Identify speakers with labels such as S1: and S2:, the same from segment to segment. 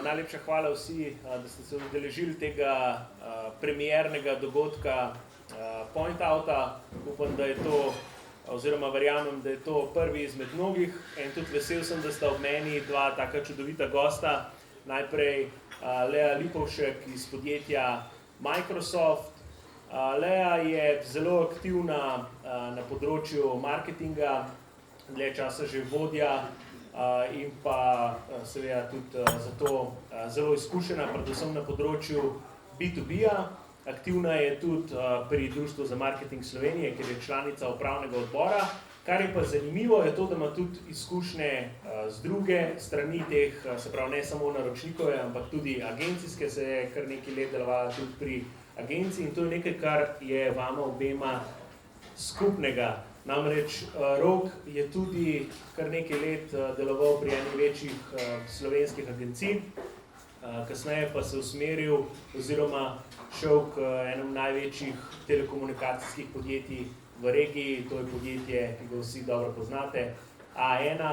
S1: Najlepša hvala vsi, da ste se udeležili tega premiernega dogodka Point Outa. Upam, da je to, oziroma verjamem, da je to prvi izmed mnogih. In tudi vesel sem, da sta ob meni dva taka čudovita gosta. Najprej Lea Lipovšek iz podjetja Microsoft. Lea je zelo aktivna na področju marketinga, dlje časa že vodja in pa seveda tudi zato zelo izkušena, predvsem na področju B2B-ja. Aktivna je tudi pri Društvu za marketing Slovenije, kjer je članica upravnega odbora. Kar je pa zanimivo, je to, da ima tudi izkušnje z druge strani teh, se pravi ne samo naročnikove, ampak tudi agencijske, se je kar nekaj let delovala tudi pri agenciji in to je nekaj, kar je vama obema skupnega. Namreč Rok je tudi kar nekaj let deloval pri eni večjih slovenskih agencij, kasneje pa se usmeril oziroma šel k enem največjih telekomunikacijskih podjetij v regiji, to je podjetje, ki ga vsi dobro poznate, A1.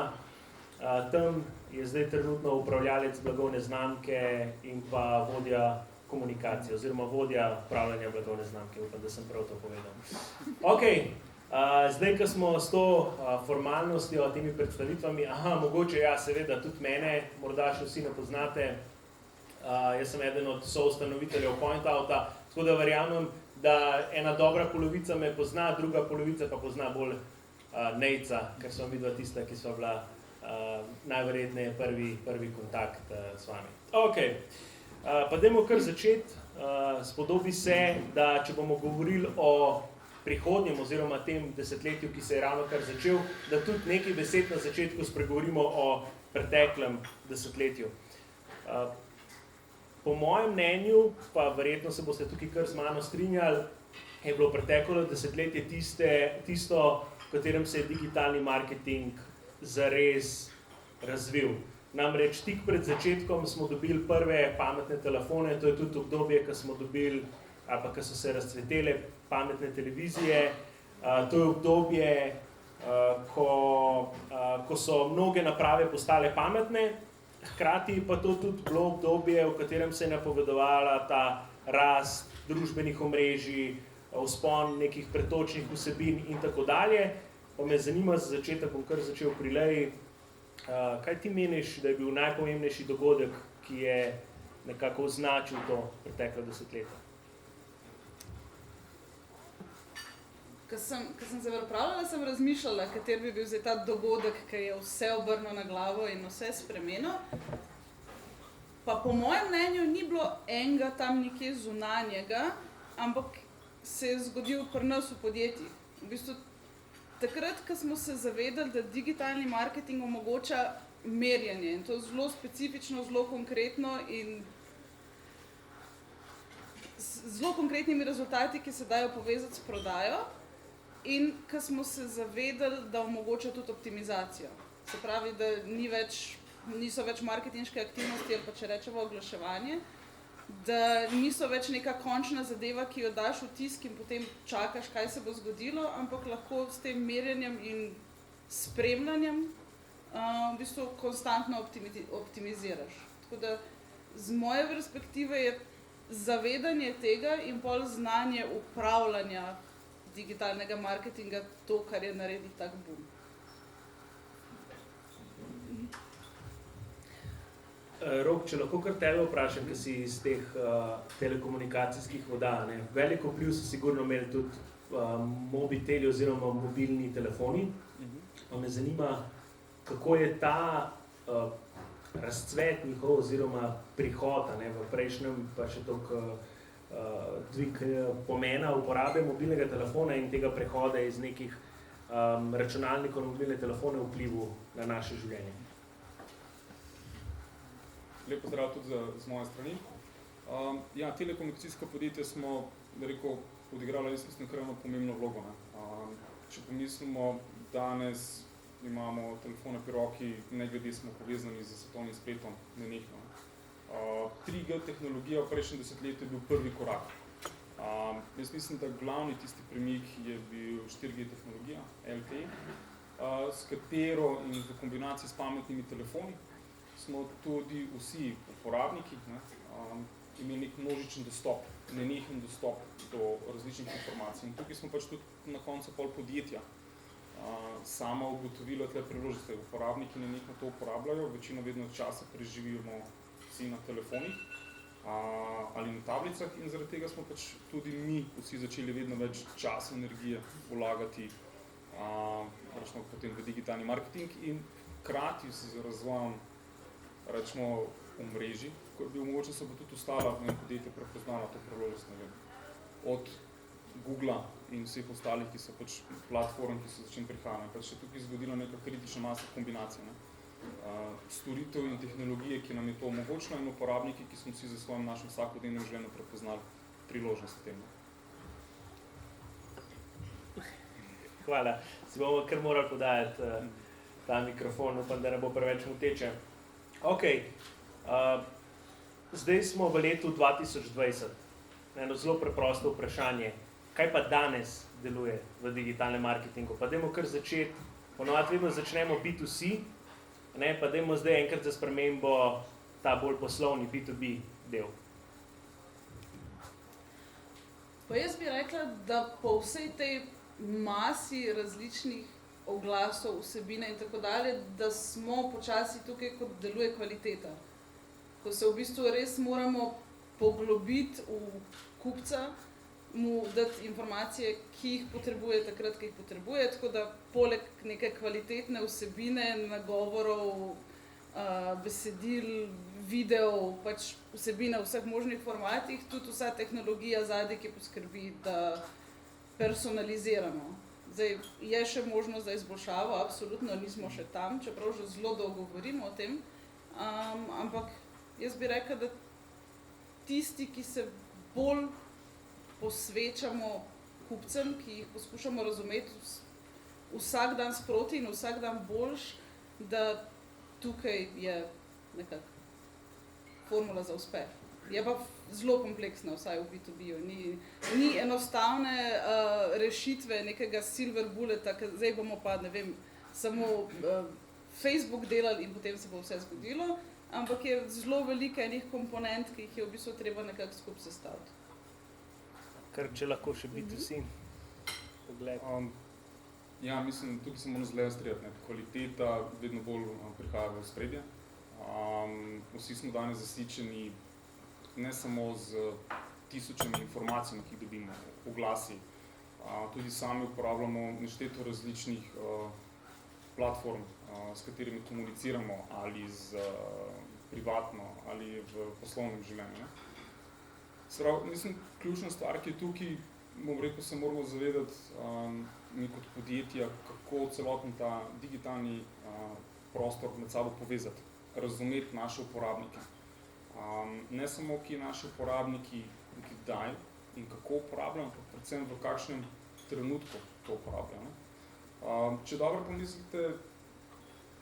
S1: Tam je zdaj trenutno upravljalec blagovne znamke in pa vodja komunikacije oziroma vodja upravljanja blagovne znamke, upam, da sem prav to povedal. Okay. Zdaj, ko smo s to formalnostjo, temi predstavitvami, mogoče ja, seveda tudi mene, morda še vsi ne poznate, jaz sem eden od soustanoviteljev Point Outa, tako da verjamem, da ena dobra polovica me pozna, druga polovica pa pozna bolj Nejca, ker so midva tista, ki so bila najverjetneje prvi kontakt s vami. Okay. Pa dajmo kar začeti, spodobi se, da če bomo govorili o prihodnjem oziroma tem desetletju, ki se je ravno kar začel, da tudi nekaj besed na začetku spregovorimo o preteklem desetletju. Po mojem mnenju, pa verjetno se boste tukaj kar z mano strinjali, je bilo preteklo desetletje tisto, v katerem se je digitalni marketing zares razvil. Namreč tik pred začetkom smo dobili prve pametne telefone, to je tudi obdobje, ko smo dobili, ali pa ko so se razcvetele pametne televizije. To je obdobje, ko so mnoge naprave postale pametne, hkrati pa to tudi bilo obdobje, v katerem se je napovedovala ta rast družbenih omrežij, vzpon nekih pretočnih vsebin in tako dalje. Pa me zanima, za začetek bom kar začel pri Leji, kaj ti meniš, da je bil najpomembnejši dogodek, ki je nekako označil to preteklo desetletje?
S2: Ko sem se pripravljala, sem razmišljala, kater bi bil zdaj ta dogodek, ki je vse obrnil na glavo in vse spremenil. Pa po mojem mnenju ni bilo enega tam nekje zunanjega, ampak se je zgodil pri nas v podjetjih. V bistvu takrat, ko smo se zavedali, da digitalni marketing omogoča merjenje in to zelo specifično, zelo konkretno in z zelo konkretnimi rezultati, ki se dajo povezati s prodajo. In ko smo se zavedali, da omogoča tudi optimizacijo. Se pravi, da niso več marketinške aktivnosti ali pa če rečemo oglaševanje, da niso več neka končna zadeva, ki jo daš v tisk in potem čakaš, kaj se bo zgodilo, ampak lahko s tem merjenjem in spremljanjem v bistvu konstantno optimiziraš. Tako da z moje perspektive je zavedanje tega in pol znanje upravljanja digitalnega marketinga to, kar je naredil tak boom.
S1: Rok, če lahko kar tebe vprašam, ki si iz teh telekomunikacijskih voda, ne? Veliko vpliv so sigurno imeli tudi mobiteli oziroma mobilni telefoni. Pa me zanima, kako je ta razcvet njihov oziroma prihod, ne, v prejšnjem pa še toliko dvig pomena uporabe mobilnega telefona in tega prehoda iz nekih računalnikov na mobilne telefone vplivu na naše življenje.
S3: Lep pozdrav tudi z moje strani. Ja, telekomunikacijska podjetja smo, da rekel, odigrala mislim, kar eno pomembno vlogo. Če pomislimo, danes imamo telefone pri roki, ne glede smo povezani z svetovnim spletom, nenehno. 3G tehnologija v prejšnjem desetletju je bil prvi korak. Jaz mislim, da glavni tisti premik je bil 4G tehnologija, LTE, s katero in v kombinaciji s pametnimi telefoni smo tudi vsi uporabniki imeli nek množičen dostop, nenehen dostop do različnih informacij. In tukaj smo pač tudi na koncu pol podjetja sama ugotovila tle priložnosti. Uporabniki nenehno to uporabljajo, večino vedno časa preživimo vsi na telefonih ali na tablicah in zaradi tega smo pač tudi mi vsi začeli vedno več časa, energije vlagati potem v digitalni marketing in hkrati z razvojem rečemo omrežij, ko bi mogoče se bo tudi ostala podjetje prepoznala to priložnost, ne vem, od Googla in vseh ostalih, ki so pač platform, ki so začeli prihajati. Pač še tukaj zgodila neka kritična masa kombinacija, storitev in tehnologije, ki nam je to omogočila in uporabniki, ki smo vsi za svojim našim vsakodnevnem življenju prepoznali priložnost v tem.
S1: Hvala. Si bomo kar morali podajati ta mikrofon, upam, da ne bo preveč moteče. Ok, zdaj smo v letu 2020. Eno zelo preprosto vprašanje. Kaj pa danes deluje v digitalnem marketingu? Pa dajmo kar začeti. Ponovadi vedno začnemo B2C, pa dajmo zdaj enkrat za spremembo ta bolj poslovni B2B del.
S2: Pa jaz bi rekla, da po vsej tej masi različnih oglasov, vsebine in tako dalje, da smo počasi tukaj, kot deluje kvaliteta. Ko se v bistvu res moramo poglobiti v kupca, mu dati informacije, ki jih potrebuje takrat, ki jih potrebuje, tako da poleg neke kvalitetne vsebine, nagovorov, besedil, videov, pač vsebine v vseh možnih formatih, tudi vsa tehnologija zadaj, ki poskrbi, da personaliziramo. Zdaj, je še možnost za izboljšavo, absolutno nismo še tam, čeprav že zelo dolgo govorimo o tem, ampak jaz bi rekla, da tisti, ki se bolj posvečamo kupcem, ki jih poskušamo razumeti vsak dan sproti in vsak dan boljš, da tukaj je nekako formula za uspeh. Je pa zelo kompleksna, vsaj v B2B-ju. Ni enostavne rešitve nekega silver bulleta, zdaj bomo pa, ne vem, samo Facebook delali in potem se bo vse zgodilo, ampak je zelo veliko enih komponent, ki jih je v bistvu treba nekako skupaj sestaviti.
S1: Kar če lahko še B2C pogled.
S3: Ja, mislim, tukaj se moramo zelo strijati. Kvaliteta vedno bolj prihaja v spredje. Vsi smo danes zasičeni ne samo z tisočimi informacijami, ki jih dobimo, oglasi. Tudi sami uporabljamo nešteto različnih platform, s katerimi komuniciramo ali privatno ali v poslovnem življenju. Mislim, ključna stvar, ki je tukaj, bom rekel, se moramo zavedati mi kot podjetja, kako celoten ta digitalni prostor med sabo povezati, razumeti naše uporabnike. Ne samo, ki naši uporabniki kdaj in kako uporabljajo, ampak predvsem v kakšnem trenutku to uporabljajo. Če dobro pomislite,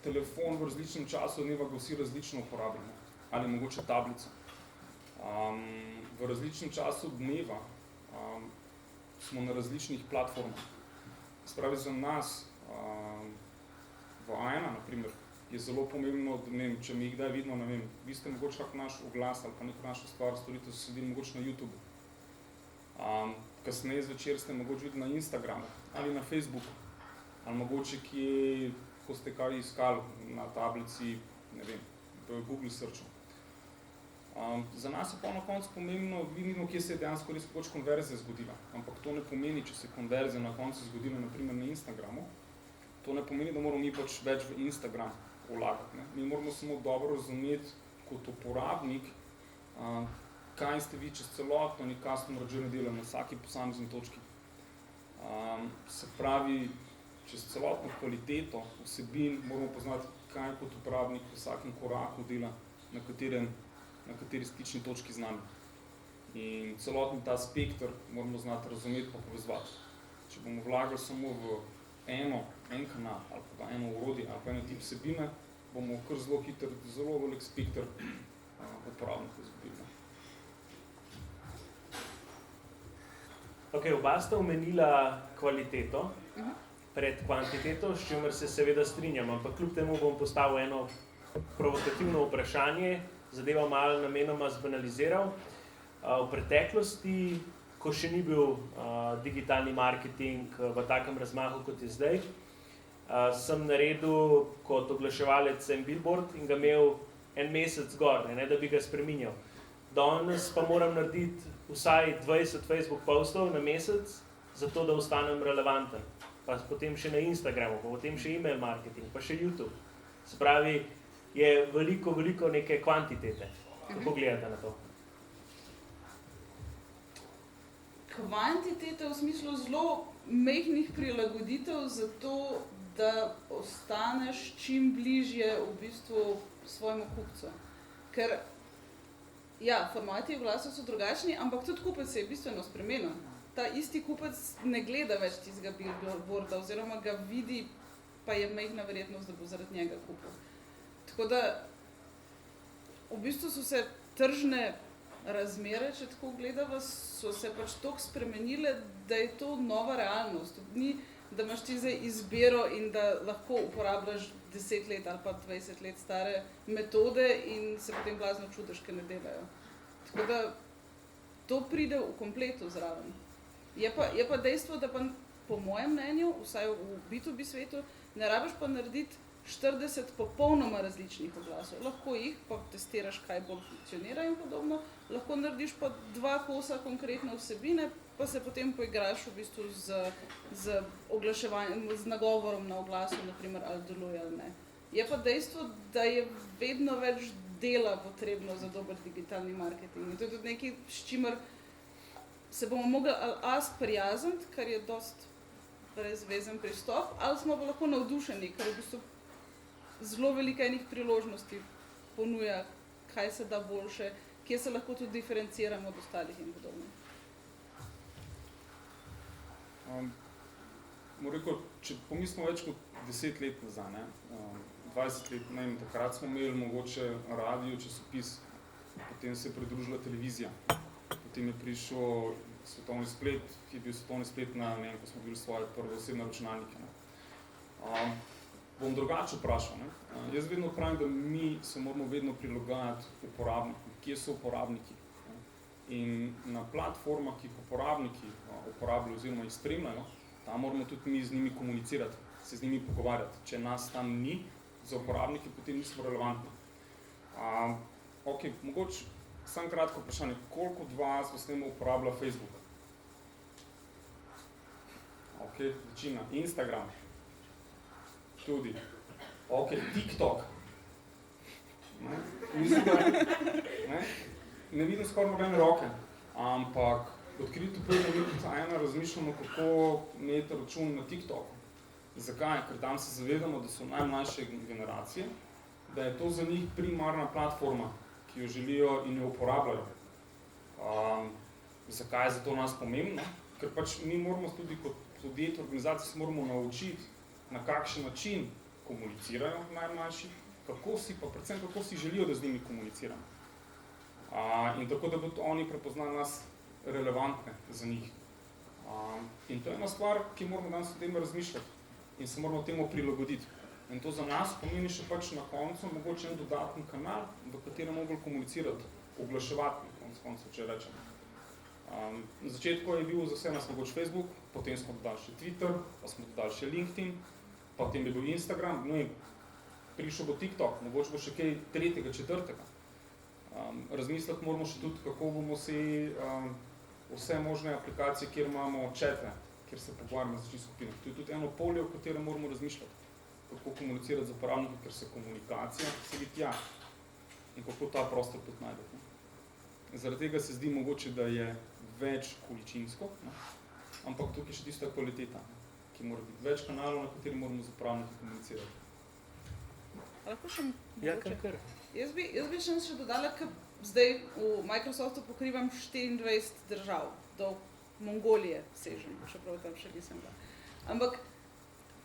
S3: telefon v različnem času dneva ga vsi različno uporabljamo, ali mogoče tablico. V različnem času dneva smo na različnih platformah. Spravi za nas, v A1, naprimer, je zelo pomembno, da ne vem, če mi kdaj vidimo, ne vem, vi ste mogoče kak naš oglas ali pa neko našo stvar storitev sedeli mogoče na YouTube. Kasneje zvečer ste mogoče videli na Instagramu ali na Facebooku, ali mogoče kje, ko ste kaj iskali na tablici, ne vem, v Google searchu. Za nas je pa na koncu pomembno, vidimo, kje se je dejansko res konverzija zgodila, ampak to ne pomeni, če se konverzija na koncu zgodila naprimer na Instagramu, to ne pomeni, da moramo mi pač več v Instagram vlagati. Mi moramo samo dobro razumeti kot uporabnik, kaj ste vi čez celotno nek customer journey delali na vsaki posamezni točki. Se pravi, čez celotno kvaliteto vsebin moramo poznati, kaj kot uporabnik v vsakem koraku dela, na kateri stični točki z nami. In celotni ta spektr moramo znati razumeti pa povezovati. Če bomo vlagali samo v en kanal ali pa eno orodje ali pa eno tip vsebine, bomo kar zelo hitro, zelo velik spektr uporabnikov izgubili.
S1: Ok, oba sta omenila kvaliteto pred kvantiteto, s čimer se seveda strinjam, ampak kljub temu bom postavil eno provokativno vprašanje, zadeva malo namenoma zbanaliziral. V preteklosti, ko še ni bil digitalni marketing v takem razmahu, kot je zdaj, sem naredil kot oglaševalec en billboard in ga imel en mesec gor, ne, da bi ga spreminjal. Danes pa moram narediti vsaj 20 Facebook postov na mesec, zato da ostanem relevanten. Pa potem še na Instagramu, pa potem še email marketing, pa še YouTube. Se pravi, je veliko neke kvantitete. Kako gledate na to?
S2: Kvantitete v smislu zelo mehkih prilagoditev za to, da ostaneš čim bližje v bistvu svojemu kupcu. Ker ja, formati oglasov so drugačni, ampak tudi kupec se je bistveno spremenil. Ta isti kupec ne gleda več tistega billboarda oziroma ga vidi, pa je majhna verjetnost, da bo zaradi njega kupil. Tako da v bistvu so se tržne razmere, če tako gledava, so se pač toliko spremenile, da je to nova realnost. Ni, da imaš ti zdaj izbiro in da lahko uporabljaš 10 let ali pa 20 let stare metode in se potem blazno čudiš, ker ne delajo. Tako da to pride v kompletu zraven. Je pa dejstvo, da pa po mojem mnenju, vsaj v B2B svetu, ne rabiš pa narediti 40 popolnoma različnih oglasov. Lahko jih, pa testiraš, kaj bolj funkcionira in podobno, lahko narediš pa 2 kosa konkretne vsebine, pa se potem poigraš v bistvu z oglaševanjem, z nagovorom na oglasu, naprimer, ali deluje ali ne. Je pa dejstvo, da je vedno več dela potrebno za dober digitalni marketing. In to je tudi nekaj, s čimer se bomo mogli ali sprijazniti, kar je dost brezvezen pristop, ali smo pa lahko navdušeni, ker v bistvu zelo veliko enih priložnosti ponuja, kaj se da boljše, kje se lahko tudi diferenciramo od ostalih in podobno.
S3: Rekel, če pomislimo več kot 10 let nazaj, 20 let, ne vem, takrat smo imeli mogoče radio, časopis, potem se je pridružila televizija, potem je prišel svetovni splet, ki je bil svetovni splet na, ne vem, ko smo bili svoje prve osebne računalnike. Bom drugače vprašal. Jaz vedno pravim, da mi se moramo vedno prilagajati uporabnikom, kje so uporabniki. In na platformah, ki jih uporabniki uporabljajo oziroma jih spremljajo, tam moramo tudi mi z njimi komunicirati, se z njimi pogovarjati. Če nas tam ni, za uporabniki potem nismo relevantni. Ok, mogoče samo kratko vprašanje, koliko od vas v snemu uporablja Facebook? Ok, večina. Instagram? Tudi. Ok, TikTok. Ne vidim skoraj nobene roke, ampak odkrito povedano razmišljamo, kako imeti račun na TikToku. Zakaj? Ker tam se zavedamo, da so najmlajše generacije, da je to za njih primarna platforma, ki jo želijo in jo uporabljajo. Zakaj je za to nas pomembno? Ker pač mi moramo tudi kot podjetje, organizacije se moramo naučiti, na kakšen način komunicirajo najmlajši, predvsem kako si želijo, da z njimi komuniciramo. In tako, da bodo oni prepoznali nas relevantne za njih. In to je ena stvar, ki moramo danes o tem razmišljati in se moramo temu prilagoditi. In to za nas pomeni še pač na koncu mogoče en dodatni kanal, v katerem mogli komunicirati, oglaševati na koncu, če rečem. Na začetku je bil za vse nas mogoče Facebook, potem smo dodali še Twitter, pa smo dodali še LinkedIn, potem je bil Instagram, no in prišel bo TikTok, mogoče bo še kaj 3., 4. Razmisliti moramo še tudi, kako bomo vse možne aplikacije, kjer imamo čete, kjer se pogovarjamo z različnih skupinah. To je tudi eno polje, v katerem moramo razmišljati, kako komunicirati z uporabniki, ker se komunikacija sedi tja in kako ta prostor tudi najdeti. Zaradi tega se zdi mogoče, da je več količinsko, ampak tukaj je še tista kvaliteta, ki mora biti več kanalov, na kateri moramo z uporabniki komunicirati.
S2: Lahko še
S1: Ja, kar.
S2: Jaz bi še dodala, ker zdaj v Microsoftu pokrivam 24 držav, do Mongolije sežem, čeprav tam še nisem bila. Ampak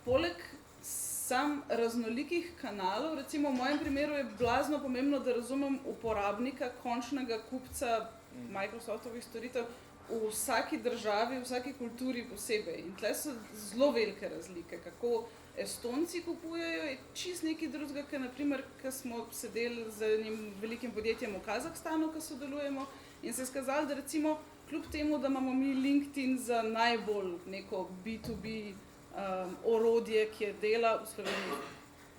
S2: poleg sam raznolikih kanalov, recimo v mojem primeru je blazno pomembno, da razumem uporabnika, končnega kupca Microsoftovih storitev v vsaki državi, v vsaki kulturi posebej. In tle so zelo velike razlike, kako Estonci kupujejo, je čist nekaj drugega, ker naprimer, ko smo sedeli z enim velikim podjetjem v Kazahstanu, ko sodelujemo, in se je skazalo, da recimo kljub temu, da imamo mi LinkedIn za najbolj neko B2B orodje, ki je dela v Sloveniji,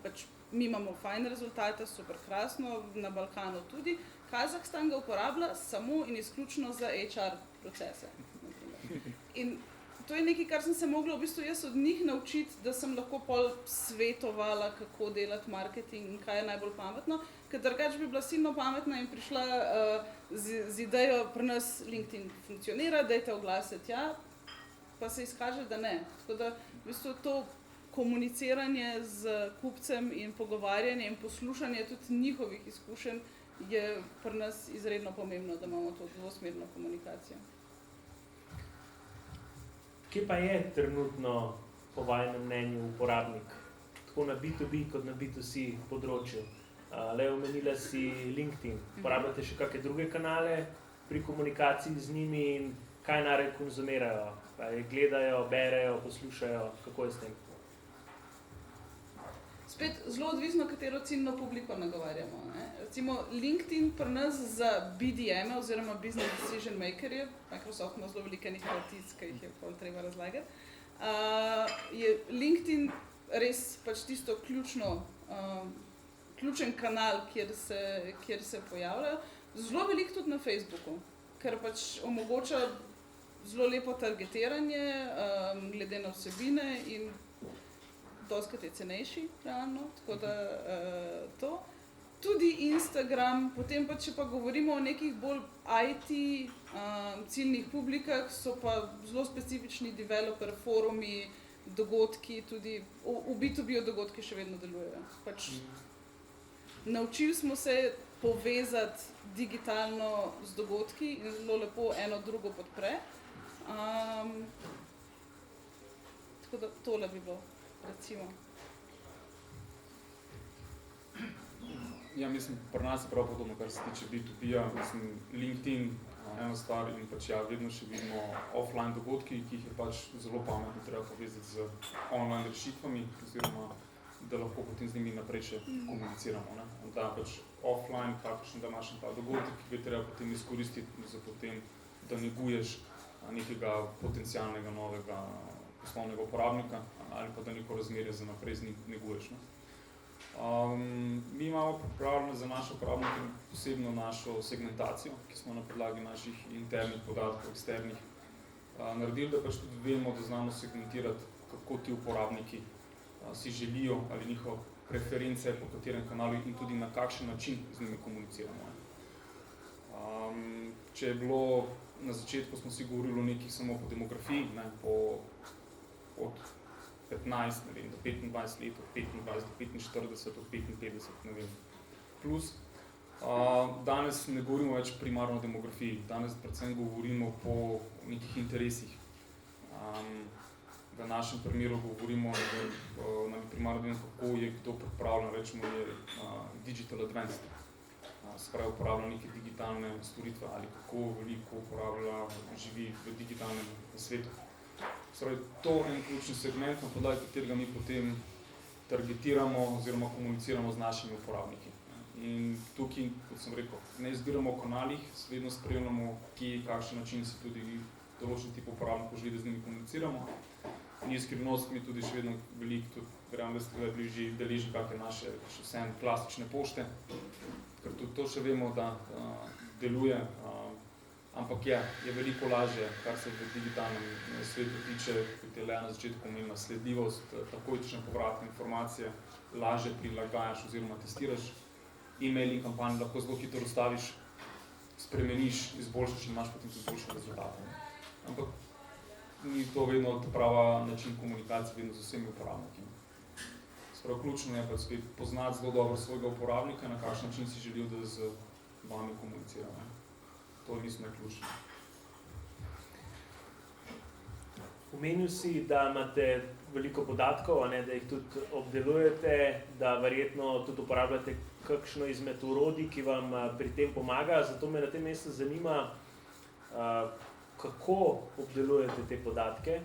S2: pač mi imamo fajn rezultate, super krasno, na Balkanu tudi, Kazahstan ga uporablja samo in izključno za HR procese. In to je nekaj, kar sem se mogla v bistvu jaz od njih naučiti, da sem lahko pol svetovala, kako delati marketing in kaj je najbolj pametno, ker drugače bi bila silno pametna in prišla z idejo, pri nas LinkedIn funkcionira, dajte oglase tja, pa se izkaže, da ne. Tako da v bistvu to komuniciranje z kupcem in pogovarjanje in poslušanje tudi njihovih izkušenj je pri nas izredno pomembno, da imamo to dvosmerno komunikacijo.
S1: Kje pa je trenutno, po vašem mnenju, uporabnik, tako na B2B kot na B2C področju? Le omenila si LinkedIn. Uporabljate še kakšne druge kanale pri komunikaciji z njimi in kaj najraje konzumirajo? Gledajo, berejo, poslušajo, kako je s tem?
S2: Spet zelo odvisno, katero ciljno publiko nagovarjamo. Ne? Recimo LinkedIn pri nas za BDM oziroma Business Decision Makerje, Microsoft ima zelo velike nekaj artic, ki jih je pol treba razlagati, je LinkedIn res pač tisto ključen kanal, kjer se pojavljajo. Zelo veliko tudi na Facebooku, ker pač omogoča zelo lepo targetiranje glede na vsebine in doskrat je cenejši, realno, tako da to. Tudi Instagram, potem pa, če pa govorimo o nekih bolj IT ciljnih publikah, so pa zelo specifični developer forumi, dogodki, tudi v B2B dogodki še vedno delujejo. Pač naučili smo se povezati digitalno z dogodki in zelo lepo eno drugo podpre. Tako da tole bi bilo. Recimo.
S3: Ja, mislim, pri nas je prav podobno, kar se tiče B2B-ja, mislim, LinkedIn, ena stvar in pač ja, vedno še vidimo offline dogodki, ki jih je pač zelo pametno treba povezati z online rešitvami, oziroma da lahko potem z njimi naprej še komuniciramo. Ne? Da pač offline, kakšen današnji ta dogodek, ki bi treba potem izkoristiti za potem, da neguješ nekega potencialnega novega poslovnega uporabnika ali pa da neko razmerje za naprej z njim neguješ. Mi imamo pripravljeno za naše uporabnike posebno našo segmentacijo, ki smo na podlagi naših internih podatkov, eksternih, naredili, da pač tudi vemo, da znamo segmentirati, kako ti uporabniki si želijo ali njihove preference po katerem kanalu in tudi na kakšen način z njimi komuniciramo. Če je bilo na začetku, smo si govorili o nekih samo po demografiji, ne, od 15, ne vem, do 25 let, od 25 do 45, od 55, ne vem, plus. Danes ne govorimo več primarno o demografiji, danes predvsem govorimo po nekih interesih. V našem primeru govorimo primarno, kako je kdo pripravljen, rečemo je digital advanced, se pravi uporablja neke digitalne storitve ali kako veliko uporablja, živi v digitalnem svetu. To je en ključni segment, na podlagi katerega mi potem targetiramo oziroma komuniciramo z našimi uporabniki. In tukaj, kot sem rekel, ne izbiramo o kanalih, vedno spremljamo, kje, kakšen način si tudi določen tip uporabnikov želi, da z njimi komuniciramo. Ni skrivnost, mi tudi še vedno veliko, tudi verjamem, da ste bili že deležni kakšne naše še vsem klasične pošte, ker tudi to še vemo, da deluje. Ampak je veliko lažje, kar se v digitalnem svetu tiče, kot je Lea na začetku omenila, sledljivost, takojšnje povratne informacije, lažje prilagajaš oziroma testiraš. E-mailing kampanjo lahko zelo hitro ustaviš, spremeniš, izboljšaš in imaš potem tudi boljše rezultate. Ampak ni to vedno prava način komunikacije vedno z vsemi uporabniki. Sprav ključno je pa spet poznati zelo dobro svojega uporabnika, na kakšen način si želijo, da z vami komuniciramo. To mislim je ključno.
S1: Omenil si, da imate veliko podatkov, da jih tudi obdelujete, da verjetno tudi uporabljate kakšno izmed orodij, ki vam pri tem pomaga. Zato me na tem mestu zanima, kako obdelujete te podatke,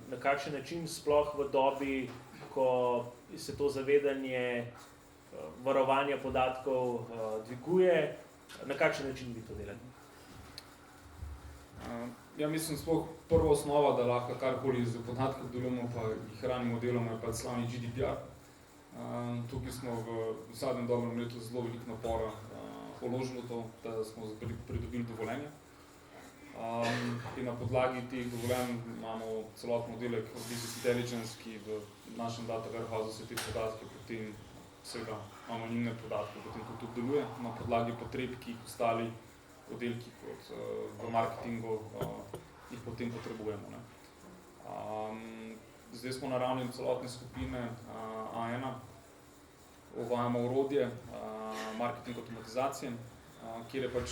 S1: na kakšen način sploh v dobi, ko se to zavedanje varovanja podatkov dviguje, na kakšen način vi to delate?
S3: Ja, mislim, sploh prva osnova, da lahko karkoli z podatkov delamo, pa jih hranimo, delamo, je pa slavni GDPR. Tukaj smo v zadnjem dobrem letu zelo veliko napora vložili v to, da smo pridobili dovoljenje. In na podlagi teh dovoljenj imamo celotno oddelek Business Intelligence, ki v našem data warehouse vse te podatke, potem vsega anonimne podatke, potem tudi obdeluje na podlagi potreb, ki jih ostali oddelki kot v marketingu jih potem potrebujemo. Ne. Zdaj smo na ravni celotne skupine A1, uvajamo orodje marketing avtomatizacije, kjer je pač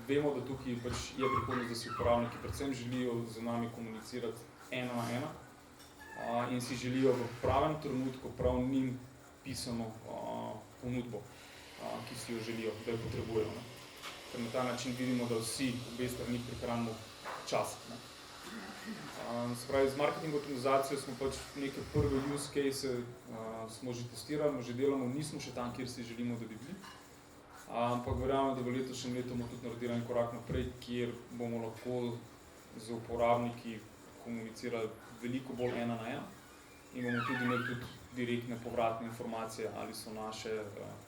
S3: vemo, da tukaj pač je prihodnost, da si uporabniki predvsem želijo z nami komunicirati ena na ena in si želijo v pravem trenutku prav njim pisano ponudbo, ki si jo želijo, da jo potrebujejo. Ne. Ker na ta način vidimo, da vsi obe strani prihranimo čas. Ne. Se pravi, z marketing optimizacijo smo pač neke prve use case smo že testirali, že delamo, nismo še tam, kjer si želimo, da bi bili. Ampak verjamem, da v letošnjem letu bomo tudi naredili en korak naprej, kjer bomo lahko z uporabniki komunicirali veliko bolj ena na ena in bomo tudi imeli tudi direktne povratne informacije, ali so naše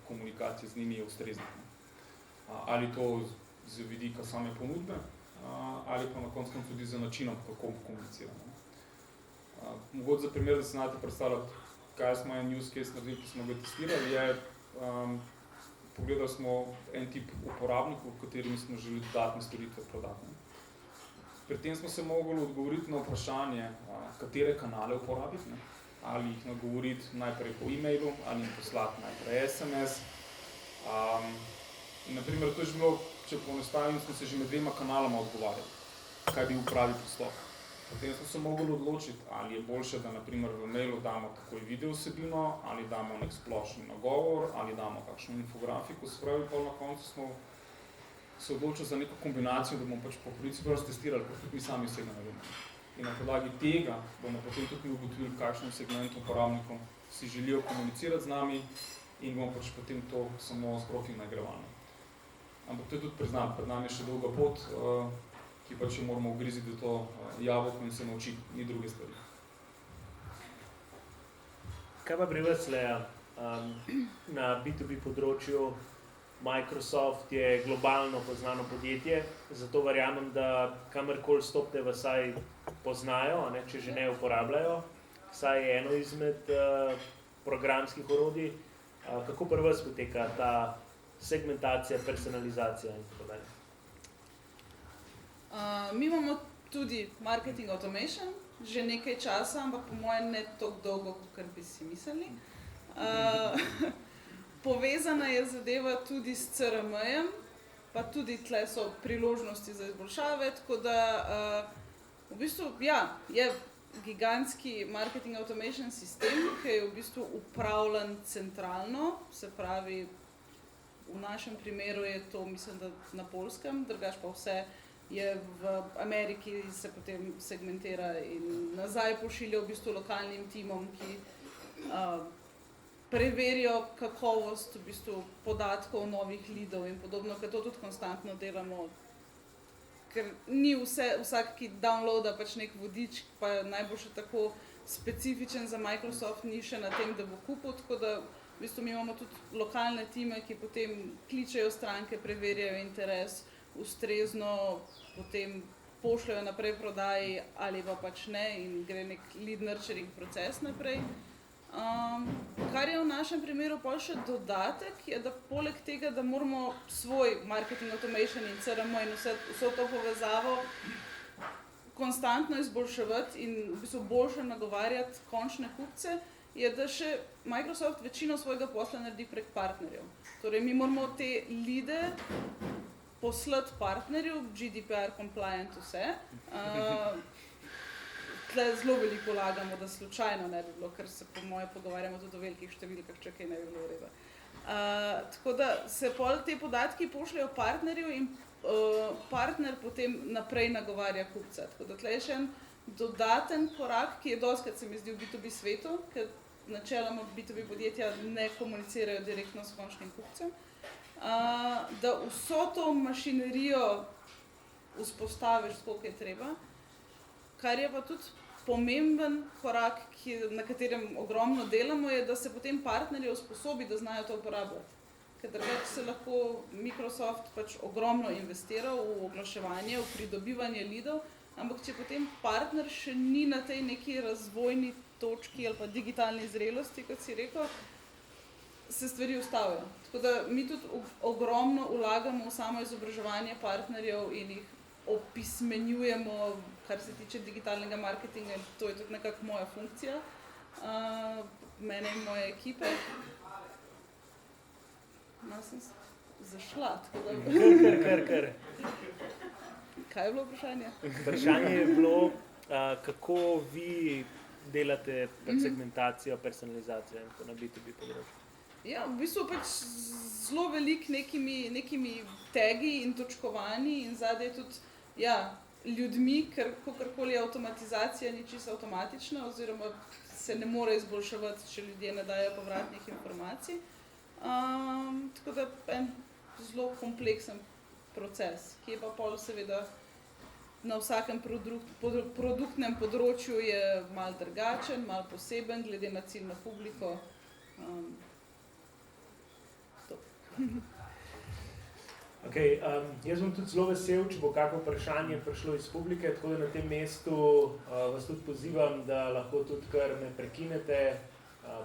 S3: komunikacije z njimi ustrezne. Ali to z vidika same ponudbe, ali pa na koncu tudi za načinom, kako komuniciramo. Mogoče za primer, da se znate predstavljati, kaj smo en use case naredili, ki smo ga testirali, je pogledali smo en tip uporabnikov, katerimi smo želeli dodatne storitve prodati. Pri tem smo se mogli odgovoriti na vprašanje, katere kanale uporabiti, ne? Ali jih nagovoriti najprej po e-mailu, ali jim poslati najprej SMS. In naprimer, to je že bilo, če poenostavim, smo se že med dvema kanalama odgovarjali, kaj bi pravi pristop. Potem smo se mogli odločiti, ali je boljše, da naprimer v mailu damo takoj video vsebino, ali damo nek splošni nagovor, ali damo kakšno infografiko, se pravi, pa na koncu smo se odločili za neko kombinacijo, da bomo pač po principu raztestirali, kot tudi mi sami osebno ne vemo. In na podlagi tega bomo potem tudi ugotovili, kakšnem segmentu uporabnikov si želijo komunicirati z nami in bomo pač potem to samo sproti nagrevali. Ampak to je tudi priznam, pred nami je še dolga pot, ki pač jo moramo ugriziti v to jabolko in se naučiti, ni druge stvari.
S1: Kaj pa pri vas, Lea, na B2B področju? Microsoft je globalno poznano podjetje, zato verjamem, da kamorkoli stopite, vsaj poznajo, ne, če že ne uporabljajo, vsaj eno izmed programskih orodij. Kako pri vas poteka ta segmentacija, personalizacija in tako dalje?
S2: Mi imamo tudi marketing automation že nekaj časa, ampak po mojem ne toliko dolgo, kot bi si mislili. Povezana je zadeva tudi s CRM-jem, pa tudi tle so priložnosti za izboljšave, tako da v bistvu, ja, je gigantski marketing automation sistem, ki je v bistvu upravljan centralno, se pravi, v našem primeru je to, mislim, da na Poljskem, drugače pa vse je v Ameriki, se potem segmentira in nazaj pošilja v bistvu lokalnim timom, ki preverijo kakovost v bistvu podatkov novih leadov in podobno, ker to tudi konstantno delamo, ker ni vsak, ki downloada pač nek vodič, pa najbolj še tako specifičen za Microsoft, ni še na tem, da bo kupil, tako da v bistvu mi imamo tudi lokalne time, ki potem kličejo stranke, preverjajo interes, ustrezno potem pošljajo naprej prodaji ali pa pač ne in gre nek lead nurturing proces naprej. Kar je v našem primeru pol še dodatek, je, da poleg tega, da moramo svoj marketing automation in CRM in vso to povezavo konstantno izboljševati in v bistvu boljše nagovarjati končne kupce, je, da še Microsoft večino svojega posla naredi prek partnerjev. Torej, mi moramo te leade poslati partnerju, GDPR compliant vse. Tle zelo veliko vlagamo, da slučajno ne bi bilo, ker se po moje pogovarjamo tudi o velikih številkah, če kaj ne bi bilo v redu. Tako da se pol te podatki pošljajo partnerju in partner potem naprej nagovarja kupca. Tako da tle je še en dodaten korak, ki je dostikrat se mi zdi v B2B svetu, ker načeloma B2B podjetja ne komunicirajo direktno s končnim kupcem, da vso to mašinerijo vzpostaviš, koliko je treba, kar je pa tudi pomemben korak, na katerem ogromno delamo, je, da se potem partnerje usposobi, da znajo to uporabljati. Ker drugače se lahko Microsoft pač ogromno investira v oglaševanje, v pridobivanje leadov, ampak če potem partner še ni na tej neki razvojni točki ali pa digitalni zrelosti, kot si rekel, se stvari ustavijo. Tako da mi tudi ogromno vlagamo v samo izobraževanje partnerjev in jih opismenjujemo, kar se tiče digitalnega marketinga, in to je tudi nekako moja funkcija, mene in moje ekipe. Malo sem zašla, tako da...
S1: Kar.
S2: Kaj je bilo vprašanje?
S1: Vprašanje je bilo, kako vi delate segmentacijo, personalizacijo in tako na B2B področju.
S2: Ja, v bistvu pač zelo veliko nekimi tagi in točkovanji in zadaj tudi ljudmi, ker kakorkoli avtomatizacija ni čisto avtomatična oziroma se ne more izboljševati, če ljudje ne dajo povratnih informacij. Tako da en zelo kompleksen proces, ki je pa pol seveda na vsakem produktnem področju je malo drugačen, malo poseben, glede na ciljno publiko.
S1: Jaz bom tudi zelo vesel, če bo kakšno vprašanje prišlo iz publike, tako da na tem mestu vas tudi pozivam, da lahko tudi kar me prekinete,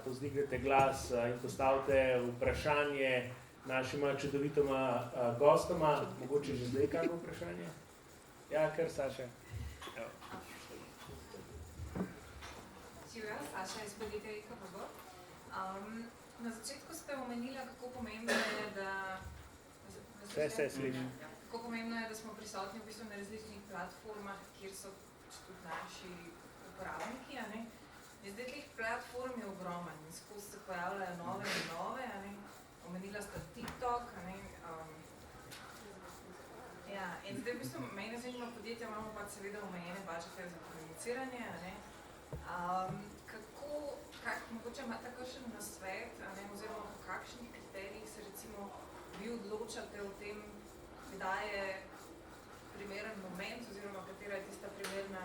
S1: povzdignete glas in postavite vprašanje našima čudovitoma gostoma. Mogoče že zdaj kakšno vprašanje? Ja, kar Saša.
S4: Živijo, Saša iz podjetja IKPG. Na začetku ste omenili, kako pomembno je, da
S1: Vse slišim.
S4: Kako pomembno je, da smo prisotni v bistvu na različnih platformah, kjer so tudi naši uporabniki. Zdaj teh platform je ogromno in skozi se pojavljajo nove in nove. Omenila sta TikTok. In zdaj v bistvu mene zanima podjetja, imamo pa seveda omejene budžete za komuniciranje. Mogoče imate kakšen nasvet, oziroma po kakšnih kriterijih se recimo vi odločate o tem, kdaj je primeren moment oziroma katera je tista primerna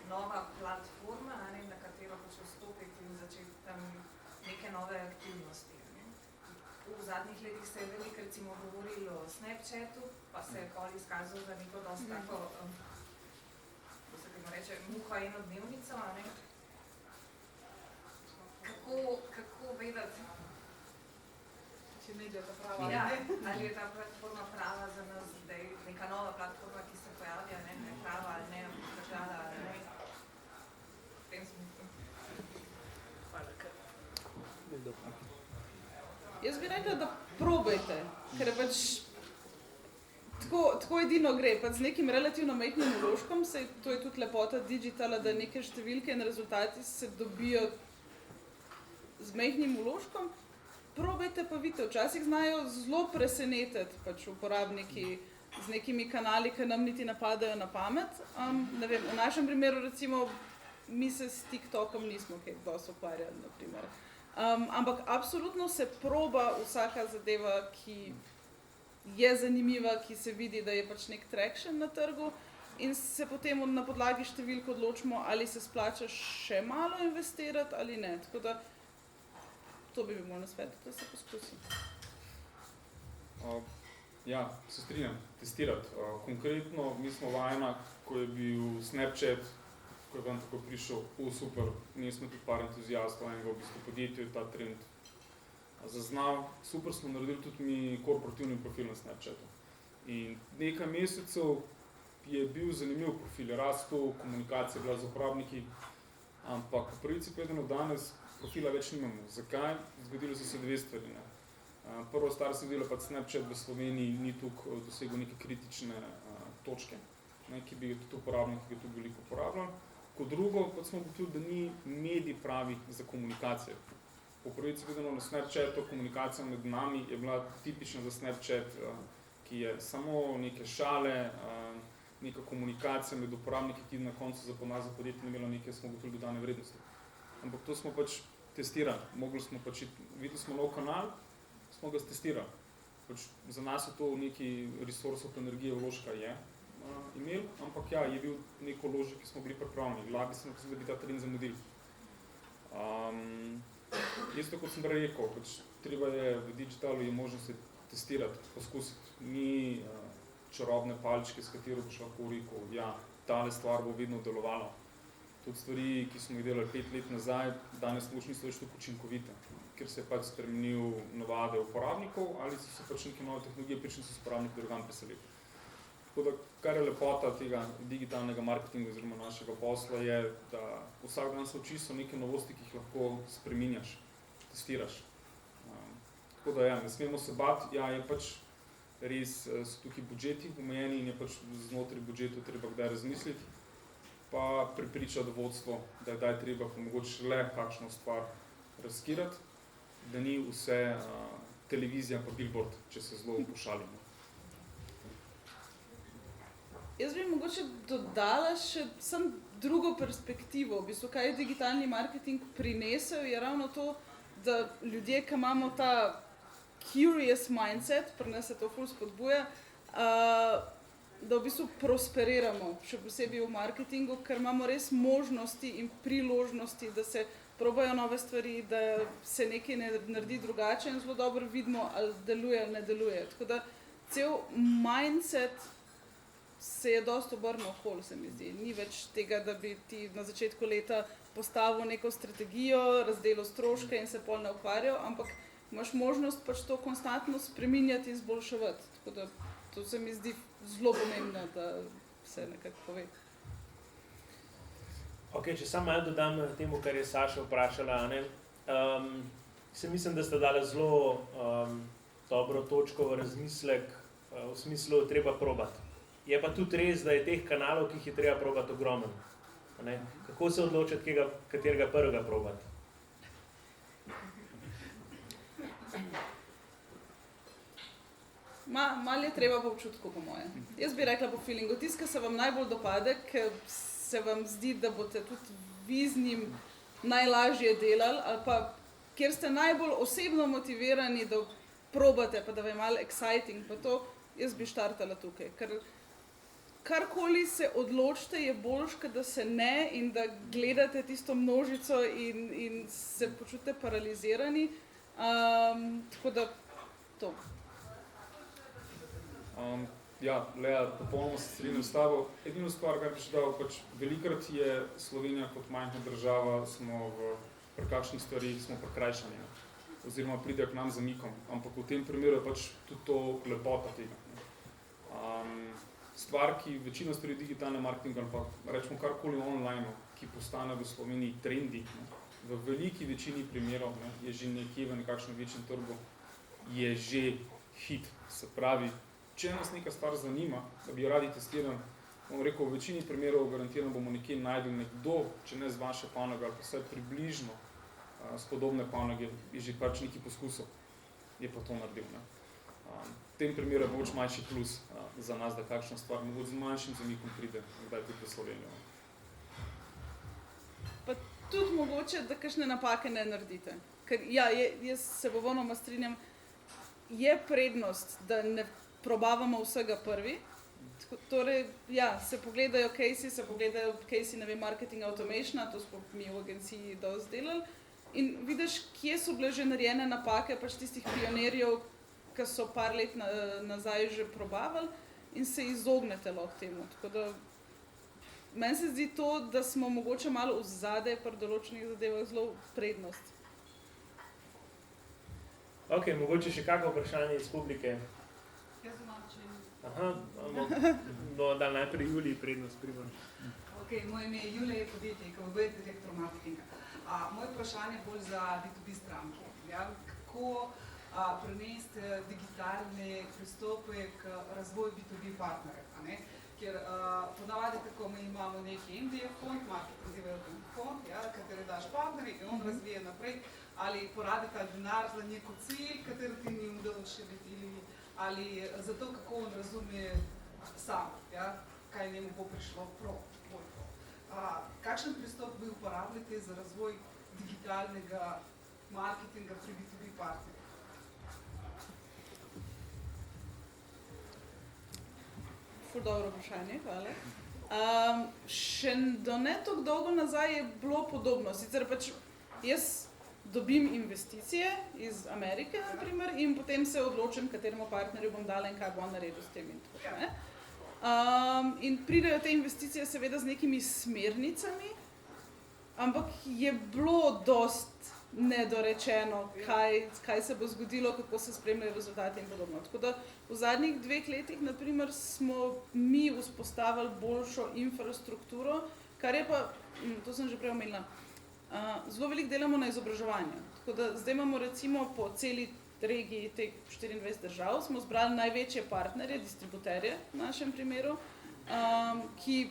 S4: nova platforma, na katero pač vstopiti in začeti tam neke nove aktivnosti. V zadnjih letih se je veliko recimo govorilo o Snapchatu, pa se je pol izkazalo za neko dosti tako, kako se temu reče, muha enodnevnico. Kako vedeti?
S2: Če ne ide ta prava.
S4: Ali je ta platforma prava za nas, da je neka nova platforma, ki se pojavlja, ne prava ali ne, držala ali ne. V tem smislu.
S2: Jaz bi rekla, da probajte, ker je pač tako edino gre, pač z nekim relativno majhnim vložkom, to je tudi lepota digitala, da neke številke in rezultati se dobijo z majhnim vložkom. Probajte pa vidite, včasih znajo zelo presenetiti pač uporabniki z nekimi kanali, ki nam niti napadajo na pamet. Ne vem, v našem primeru recimo mi se s TikTokom nismo kaj dosti ukvarjali, na primer. Ampak absolutno se proba vsaka zadeva, ki je zanimiva, ki se vidi, da je pač nek traction na trgu in se potem na podlagi številk odločimo, ali se splača še malo investirati ali ne. Tako da to bi bil moj nasvet, da se poskusi.
S3: Ja, se strinjam, testirati. Konkretno, mi smo vajena, ko je bil Snapchat, ko je ven tako prišel, super, mi smo tudi par entuzijastov, enega v bistvu podjetju je ta trend zaznal. Super smo naredili tudi mi korporativni profil na Snapchatu. In nekaj mesecev je bil zanimiv profil, rastel, komunikacija je bila z uporabniki, ampak v pravici povedano danes profila več nimamo. Zakaj? Zgodilo so se dve stvari. Prvo stvar se zgodilo, pa Snapchat v Sloveniji ni tukaj dosegel neke kritične točke, ki bi tudi uporabniki, ki ga tudi veliko uporabljali. Kot drugo, pa smo ugotovili, da ni medij pravi za komunikacijo. Po pravici vedeno na Snapchatu komunikacija med nami je bila tipična za Snapchat, ki je samo neke šale, neka komunikacija med uporabniki, ki na koncu za nas za podjetje ni imelo neke, smo gotovili, dodane vrednosti. Ampak to smo pač testirali, videli smo nov kanal, smo ga testirali. Pač za nas je to neki resursov energije vložka je imel, ampak ja, je bil neko vložek, ki smo bili pripravljeni. Glavi se da bi ta trend zamudili. Isto kot sem prej rekel, pač treba je v digitalu je možno se testirati, poskusiti. Ni čarobne palčke, s katero boš lahko rekel, ja, tale stvar bo vedno delovala. Tudi stvari, ki smo jih delali 5 let nazaj, danes niso več tako učinkovite, ker se je pač spremenil navade uporabnikov ali so se pač neke nove tehnologije, pričem so se uporabniki drugam preselili. Tako da, kar je lepota tega digitalnega marketinga oziroma našega posla je, da vsak dan se učiš so neke novosti, ki jih lahko spreminjaš, testiraš. Tako da ja, ne smemo se bati, ja, je pač res, so tukaj budžeti omejeni in je pač znotraj budžetov treba kdaj razmisliti, pa prepričati vodstvo, da je kdaj treba mogoče le kakšno stvar razkirati, da ni vse televizija pa billboard, če se zelo pošalimo.
S2: Jaz bi mogoče dodala še samo drugo perspektivo. V bistvu, kaj je digitalni marketing prinesel, je ravno to, da ljudje, ki imamo ta curious mindset, pri nas se to ful spodbuja, da v bistvu prosperiramo, še posebej v marketingu, ker imamo res možnosti in priložnosti, da se probajo nove stvari, da se nekaj naredi drugače in zelo dobro vidimo, ali deluje ali ne deluje. Tako da cel mindset se je dosti obrnil okoli, se mi zdi. Ni več tega, da bi ti na začetku leta postavil neko strategijo, razdelil stroške in se pol ne ukvarjal, ampak imaš možnost pač to konstantno spreminjati in izboljševati. Tako da to se mi zdi zelo pomembno, da se nekako pove.
S1: Ok, če samo malo dodam temu, kar je Saša vprašala, se mislim, da ste dali zelo dobro točko v razmislek, v smislu treba probati. Je pa tudi res, da je teh kanalov, ki jih je treba probati ogromno. Kako se odločiti, katerega prvega probati?
S2: Malo je treba po občutku, po moje. Jaz bi rekla po feelingu. Tisto, ki se vam najbolj dopade, ker se vam zdi, da boste tudi vi z njim najlažje delali, ali pa kjer ste najbolj osebno motivirani, da probate, pa da vam je malo exciting, pa to, jaz bi štartala tukaj. Ker karkoli se odločite, je boljš, da se ne in da gledate tisto množico in se počutite paralizirani. Tako da to.
S3: Ja, Lea, popolnoma se strinjam s tabo. Edino stvar, kar bi še dal, pač velikrat je Slovenija kot majhna država, smo pri kakšnih stvarih smo prikrajšani, oziroma pridejo k nam zamikom, ampak v tem primeru je pač tudi to lepota tega. Stvar, ki večina stvari digitalne marketinga, ampak rečemo karkoli online, ki postane v Sloveniji trendi, v veliki večini primerov je že nekje v nekakšnem večjem trgu, je že hit. Se pravi, če nas neka stvar zanima, da bi jo radi testirali, bom rekel, v večini primerov garantirano bomo nekje najdel nekdo, če ne z vaše panoge ali pa vsaj približno s podobne panoge, je že pač neki poskusov, je pa to naredil. V tem primeru je mogoče manjši plus za nas, da kakšna stvar mogoče z manjšim zamikom pride, kdaj tudi v Slovenijo.
S2: Pa tudi mogoče, da kakšne napake ne naredite. Ker ja, jaz se popolnoma strinjam, je prednost, da ne probavamo vsega prvi. Torej, ja, se pogledajo casey, ne vem, marketing automationa, to smo mi v agenciji dosti delali, in vidiš, kje so bile že narejene napake, pač tistih pionirjev, ki so par let nazaj že probavali in se izognete lahko temu. Tako da, meni se zdi to, da smo mogoče malo vzadej pri določenih zadevah zelo prednost.
S1: Ok, mogoče še kakšno vprašanje iz publike?
S5: Jaz imam če.
S1: Aha, bomo dali najprej Juliji prednost, primor.
S5: Ok, moje ime je Julija, je podjetje, ki je direktor marketinga. Moje vprašanje je bolj za B2B stranke. Ja? Kako prenesti digitalne pristope k razvoju B2B partnerjev? Ker ponavadi tako mi imamo neki MDF fond, marketing development fond, ja, kateri daš partnerji in on razvije naprej. ali porabi ta denar za neko cilj, katero ti ni udalo še biti, ali za to, kako on razume sam, ja, kaj njemu bo prišlo prav. Kakšen pristop vi uporabljate za razvoj digitalnega marketinga pri B2B partnerjih?
S2: Ful dobro vprašanje, hvala. Še do ne tako dolgo nazaj je bilo podobno. Sicer pač jaz dobim investicije iz Amerike, na primer, in potem se odločim, kateremu partnerju bom dala in kaj bo on naredil s tem in tako, ne. In pridejo te investicije seveda z nekimi smernicami, ampak je bilo dost nedorečeno, kaj se bo zgodilo, kako se spremljajo rezultati in podobno. Tako da v zadnjih 2 letih, na primer, smo mi vzpostavili boljšo infrastrukturo, kar je pa, to sem že prej omenila, zelo veliko delamo na izobraževanju. Tako da zdaj imamo recimo po celi regiji teh 24 držav, smo zbrali največje partnerje, distributerje v našem primeru, ki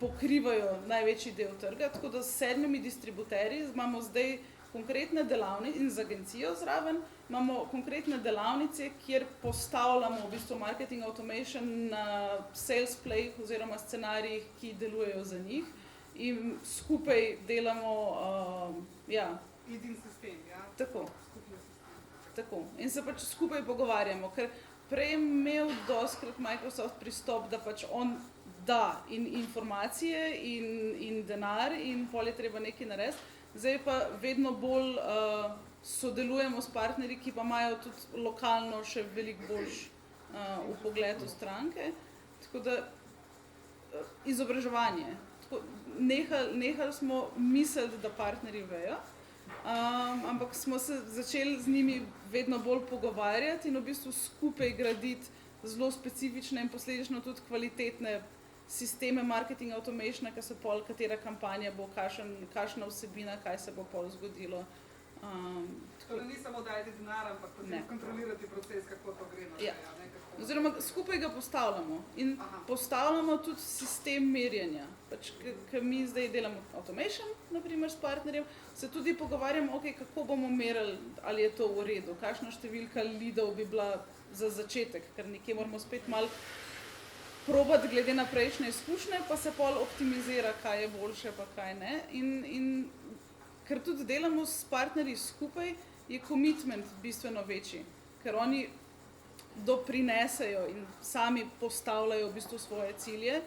S2: pokrivajo največji del trga, tako da s 7 distributerji imamo zdaj konkretne delavnice in z agencijo zraven, imamo konkretne delavnice, kjer postavljamo v bistvu marketing automation na sales play oziroma scenarijih, ki delujejo za njih in skupaj delamo,
S5: Edin sistem, ja?
S2: Tako.
S5: Skupni sistem.
S2: Tako. In se pač skupaj pogovarjamo, ker prej je imel dostikrat Microsoft pristop, da pač on da in informacije in denar in pol je treba nekaj narediti. Zdaj pa vedno bolj sodelujemo s partnerji, ki pa imajo tudi lokalno še veliko boljš vpogled v stranke. Tako da izobraževanje. Nehali smo misliti, da partnerji vejo, ampak smo se začeli z njimi vedno bolj pogovarjati in v bistvu skupaj graditi zelo specifične in posledično tudi kvalitetne sisteme marketing automationa, ki se pol, katera kampanja bo, kakšna vsebina, kaj se bo pol zgodilo.
S5: Tako da ni samo dajte denar, ampak potem kontrolirati proces, kako to gre naprej.
S2: Ja. Oziroma skupaj ga postavljamo in postavljamo tudi sistem merjenja. Pač, ker mi zdaj delamo automation, na primer s partnerjem, se tudi pogovarjamo, okay, kako bomo merili, ali je to v redu, kakšna številka leadov bi bila za začetek, ker nekje moramo spet malo probati glede na prejšnje izkušnje, pa se pol optimizira, kaj je boljše, pa kaj ne. In ker tudi delamo s partnerji skupaj, je commitment bistveno večji, ker oni doprinesejo in sami postavljajo v bistvu svoje cilje.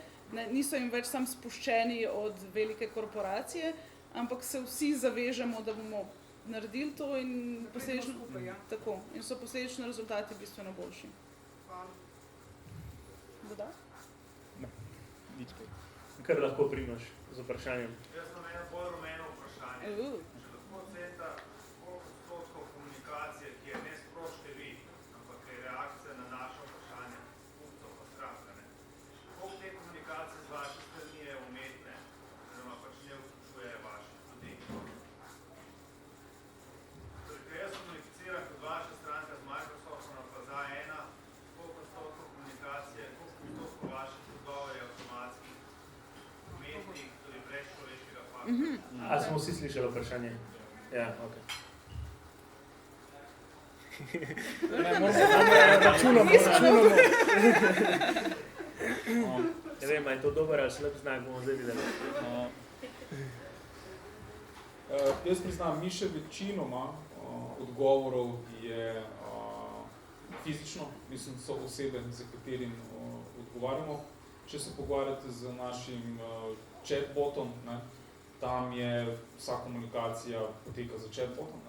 S2: Niso jim več samo spuščeni od velike korporacije, ampak se vsi zavežemo, da bomo naredili to in posledično, tako, in so posledično rezultati bistveno boljši. Doda?
S1: Ne, nič kaj. Kar lahko primaš z vprašanjem.
S6: Jaz sem eno bolj rumeno vprašanje. Če lahko ocenite, koliko odstotkov komunikacije, ki je ne sploh števil, ampak je reakcija na naše vprašanje, kupcev pa stranka, ne? Koliko te komunikacije z vaše strani je umetne, oziroma pač ne vključuje vaše ljudi? Torej, ker jaz komuniciram kot vaša stranka z Microsoftom, pa za ena, koliko odstotkov komunikacije, koliko odstotkov vaših odgovorov je avtomatskih, umetnih, tudi brez človeškega faktora.
S1: A smo vsi slišali vprašanje? Ja, ok. Računamo. Ne vem, je to dober ali slab znak, bomo zdaj videli.
S3: Jaz priznam, mi še večinoma odgovorov je fizično, mislim, so osebe, za katerim odgovarjamo. Če se pogovarjate z našim chatbotom, ne, tam je vsa komunikacija poteka za chatbotom.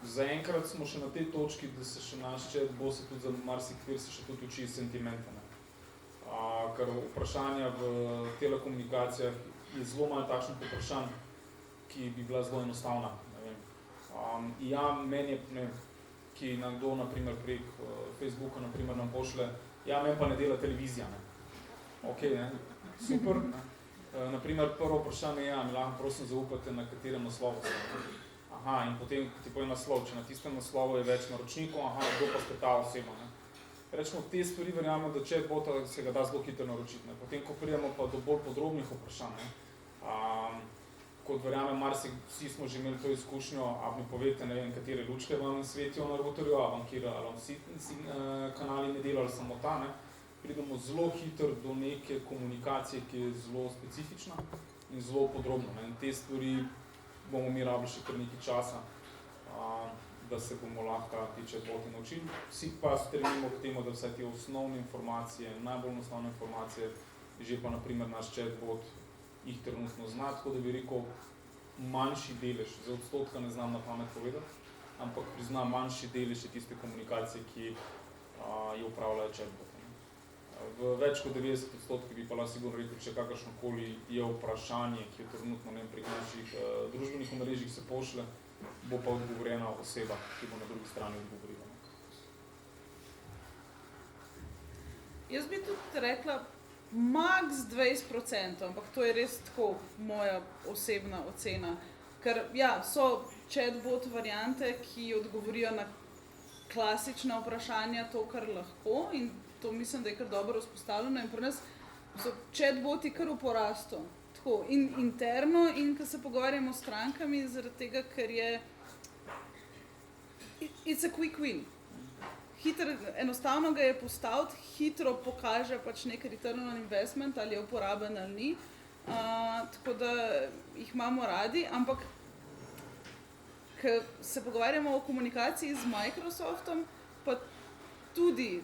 S3: Zaenkrat smo še na tej točki, da se še naš chatbot se tudi za marsikateri se še tudi uči sentimenta. Ker vprašanja v telekomunikacijah je zelo malo takšnih vprašanj, ki bi bila zelo enostavna. Ne vem. Ja, meni je, ne vem, ki nam kdo, naprimer, prek Facebooka, naprimer, nam pošle, ja, meni pa ne dela televizija, ne. Ok, ne, super, ne. Naprimer, prvo vprašanje je, ja, mi lahko prosim zaupate, na katerem naslovu ste. Aha, in potem ti povem naslov, če na tistem naslovu je več naročnikov, aha, kdo pa ste ta oseba, ne. Rečemo, te stvari verjamemo, da chatbota se ga da zelo hitro naročiti, ne. Potem, ko pridemo pa do bolj podrobnih vprašanj, ne, kot verjamem, vsi smo že imeli to izkušnjo, a mi povete, ne vem, katere lučke vam svetijo na routerju, a vam kjer, ali vam vsi kanali ne delajo, ali samo ta, ne. Pridemo zelo hitro do neke komunikacije, ki je zelo specifična in zelo podrobna, ne. In te stvari bomo mi rabili še kar nekaj časa, da se bomo lahko te chatbote naučili. Vsi pa stremimo k temu, da vse te osnovne informacije, najbolj osnovne informacije, že pa naprimer naš chatbot jih trenutno zna, tako da bi rekel manjši delež, za odstotka ne znam na pamet povedati, ampak prizna manjši delež je tiste komunikacije, ki jo upravljajo chatbote. V več kot 90% bi pa lahko sigurno rekel, če kakršnokoli je vprašanje, ki jo trenutno prek naših družbenih omrežjih se pošle, bo pa odgovorjena oseba, ki bo na drugi strani odgovorila.
S2: Jaz bi tudi rekla max 20%, ampak to je res tako moja osebna ocena. Ker ja, so chatbot variante, ki odgovorijo na klasična vprašanja to, kar lahko, in to mislim, da je kar dobro vzpostavljeno, in pri nas so chatboti kar v porastu. Tako, in interno, in ko se pogovarjamo s strankami, zaradi tega, ker je it's a quick win. Enostavno ga je postaviti, hitro pokaže pač nek return on investment, ali je uporaben ali ni. Tako da jih imamo radi, ampak ko se pogovarjamo o komunikaciji z Microsoftom, pa tudi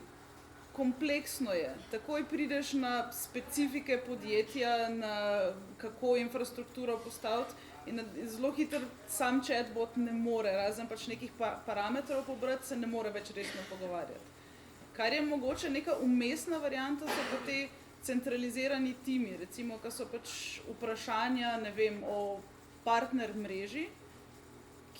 S2: kompleksno je. Takoj prideš na specifike podjetja, na kako infrastrukturo postaviti, in zelo hitro sam chatbot ne more, razen pač nekih parametrov pobrati, se ne more več resno pogovarjati. Kar je mogoče neka umestna varianta, so pa te centralizirani timi, recimo, ko so pač vprašanja, ne vem, o partner mreži,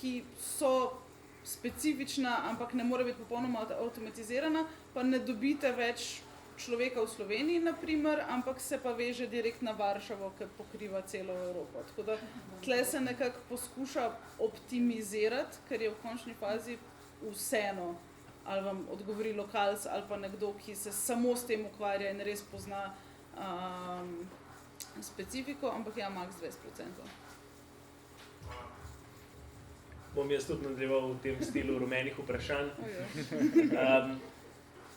S2: ki so specifična, ampak ne more biti popolnoma avtomatizirana, pa ne dobite več človeka v Sloveniji, naprimer, ampak se pa veže direkt na Varšavo, ki pokriva celo Evropo. Tako da tle se nekako poskuša optimizirati, ker je v končni fazi vseeno, ali vam odgovori lokalc, ali pa nekdo, ki se samo s tem ukvarja in res pozna specifiko, ampak ja, max 20%.
S1: Bom jaz tudi nadaljeval v tem stilu rumenih vprašanj.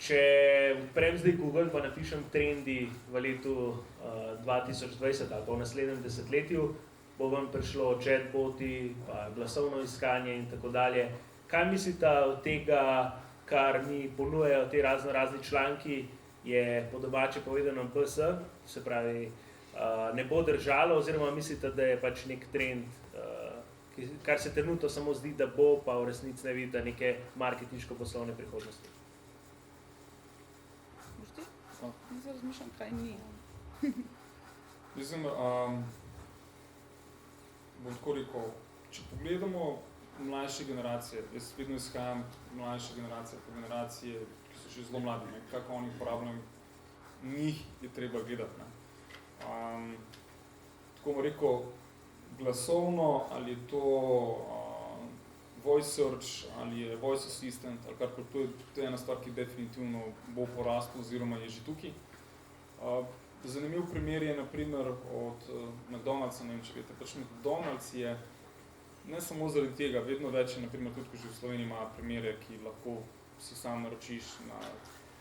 S1: Če odprem zdaj Google, pa napišem trendi v letu 2020 ali pa v naslednjem desetletju, bo vam prišlo chatboti, pa glasovno iskanje in tako dalje. Kaj mislite od tega, kar mi ponujajo te razni članki, je po domače povedano BS, se pravi, ne bo držalo, oziroma mislite, da je pač nek trend, kar se trenutno samo zdi, da bo, pa v resnici ne vidi neke marketinško-poslovne prihodnosti?
S2: Jaz razmišljam, kaj ni.
S3: Mislim, bom tako rekel, če pogledamo mlajše generacije, jaz vedno izhajam mlajše generacije, pa generacije, ki so še zelo mladi, ne, kako oni uporabljajo, njih je treba gledati. Ne. Tako bom rekel, glasovno, ali je to voice search, ali je voice assistant, ali karkoli, to je ena stvar, ki definitivno bo porastel oziroma je že tukaj. Zanimiv primer je naprimer od McDonald'sa, ne vem, če veste, pač McDonald's je ne samo zaradi tega, vedno več je, naprimer tudi, ko že v Sloveniji ima primere, ki lahko si sam naročiš na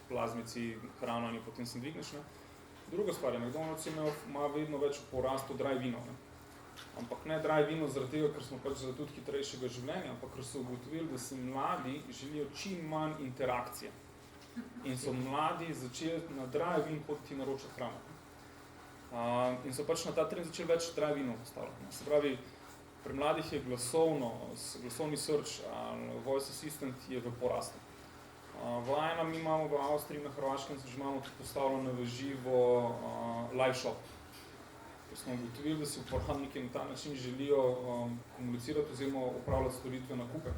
S3: plazmici hrano in potem se dvigneš. Ne. Druga stvar je, McDonald's ima vedno več v porastu drive-inov. Ampak ne drive-inov zaradi tega, ker smo pač zaradi tudi hitrejšega življenja, ampak ker so ugotovili, da si mladi želijo čim manj interakcije. In so mladi začeli na drive-in hoditi naročati hrano. In so pač na ta trend začeli več drive-inov postavljati. Se pravi, pri mladih je glasovni search, voice assistant je v porastu. V Ajna mi imamo v Avstriji, na Hrvaškem se že imamo tudi postavljeno v živo live shop. Smo ugotovili, da si uporabniki na ta način želijo komunicirati oziroma upravljati storitve nakupe.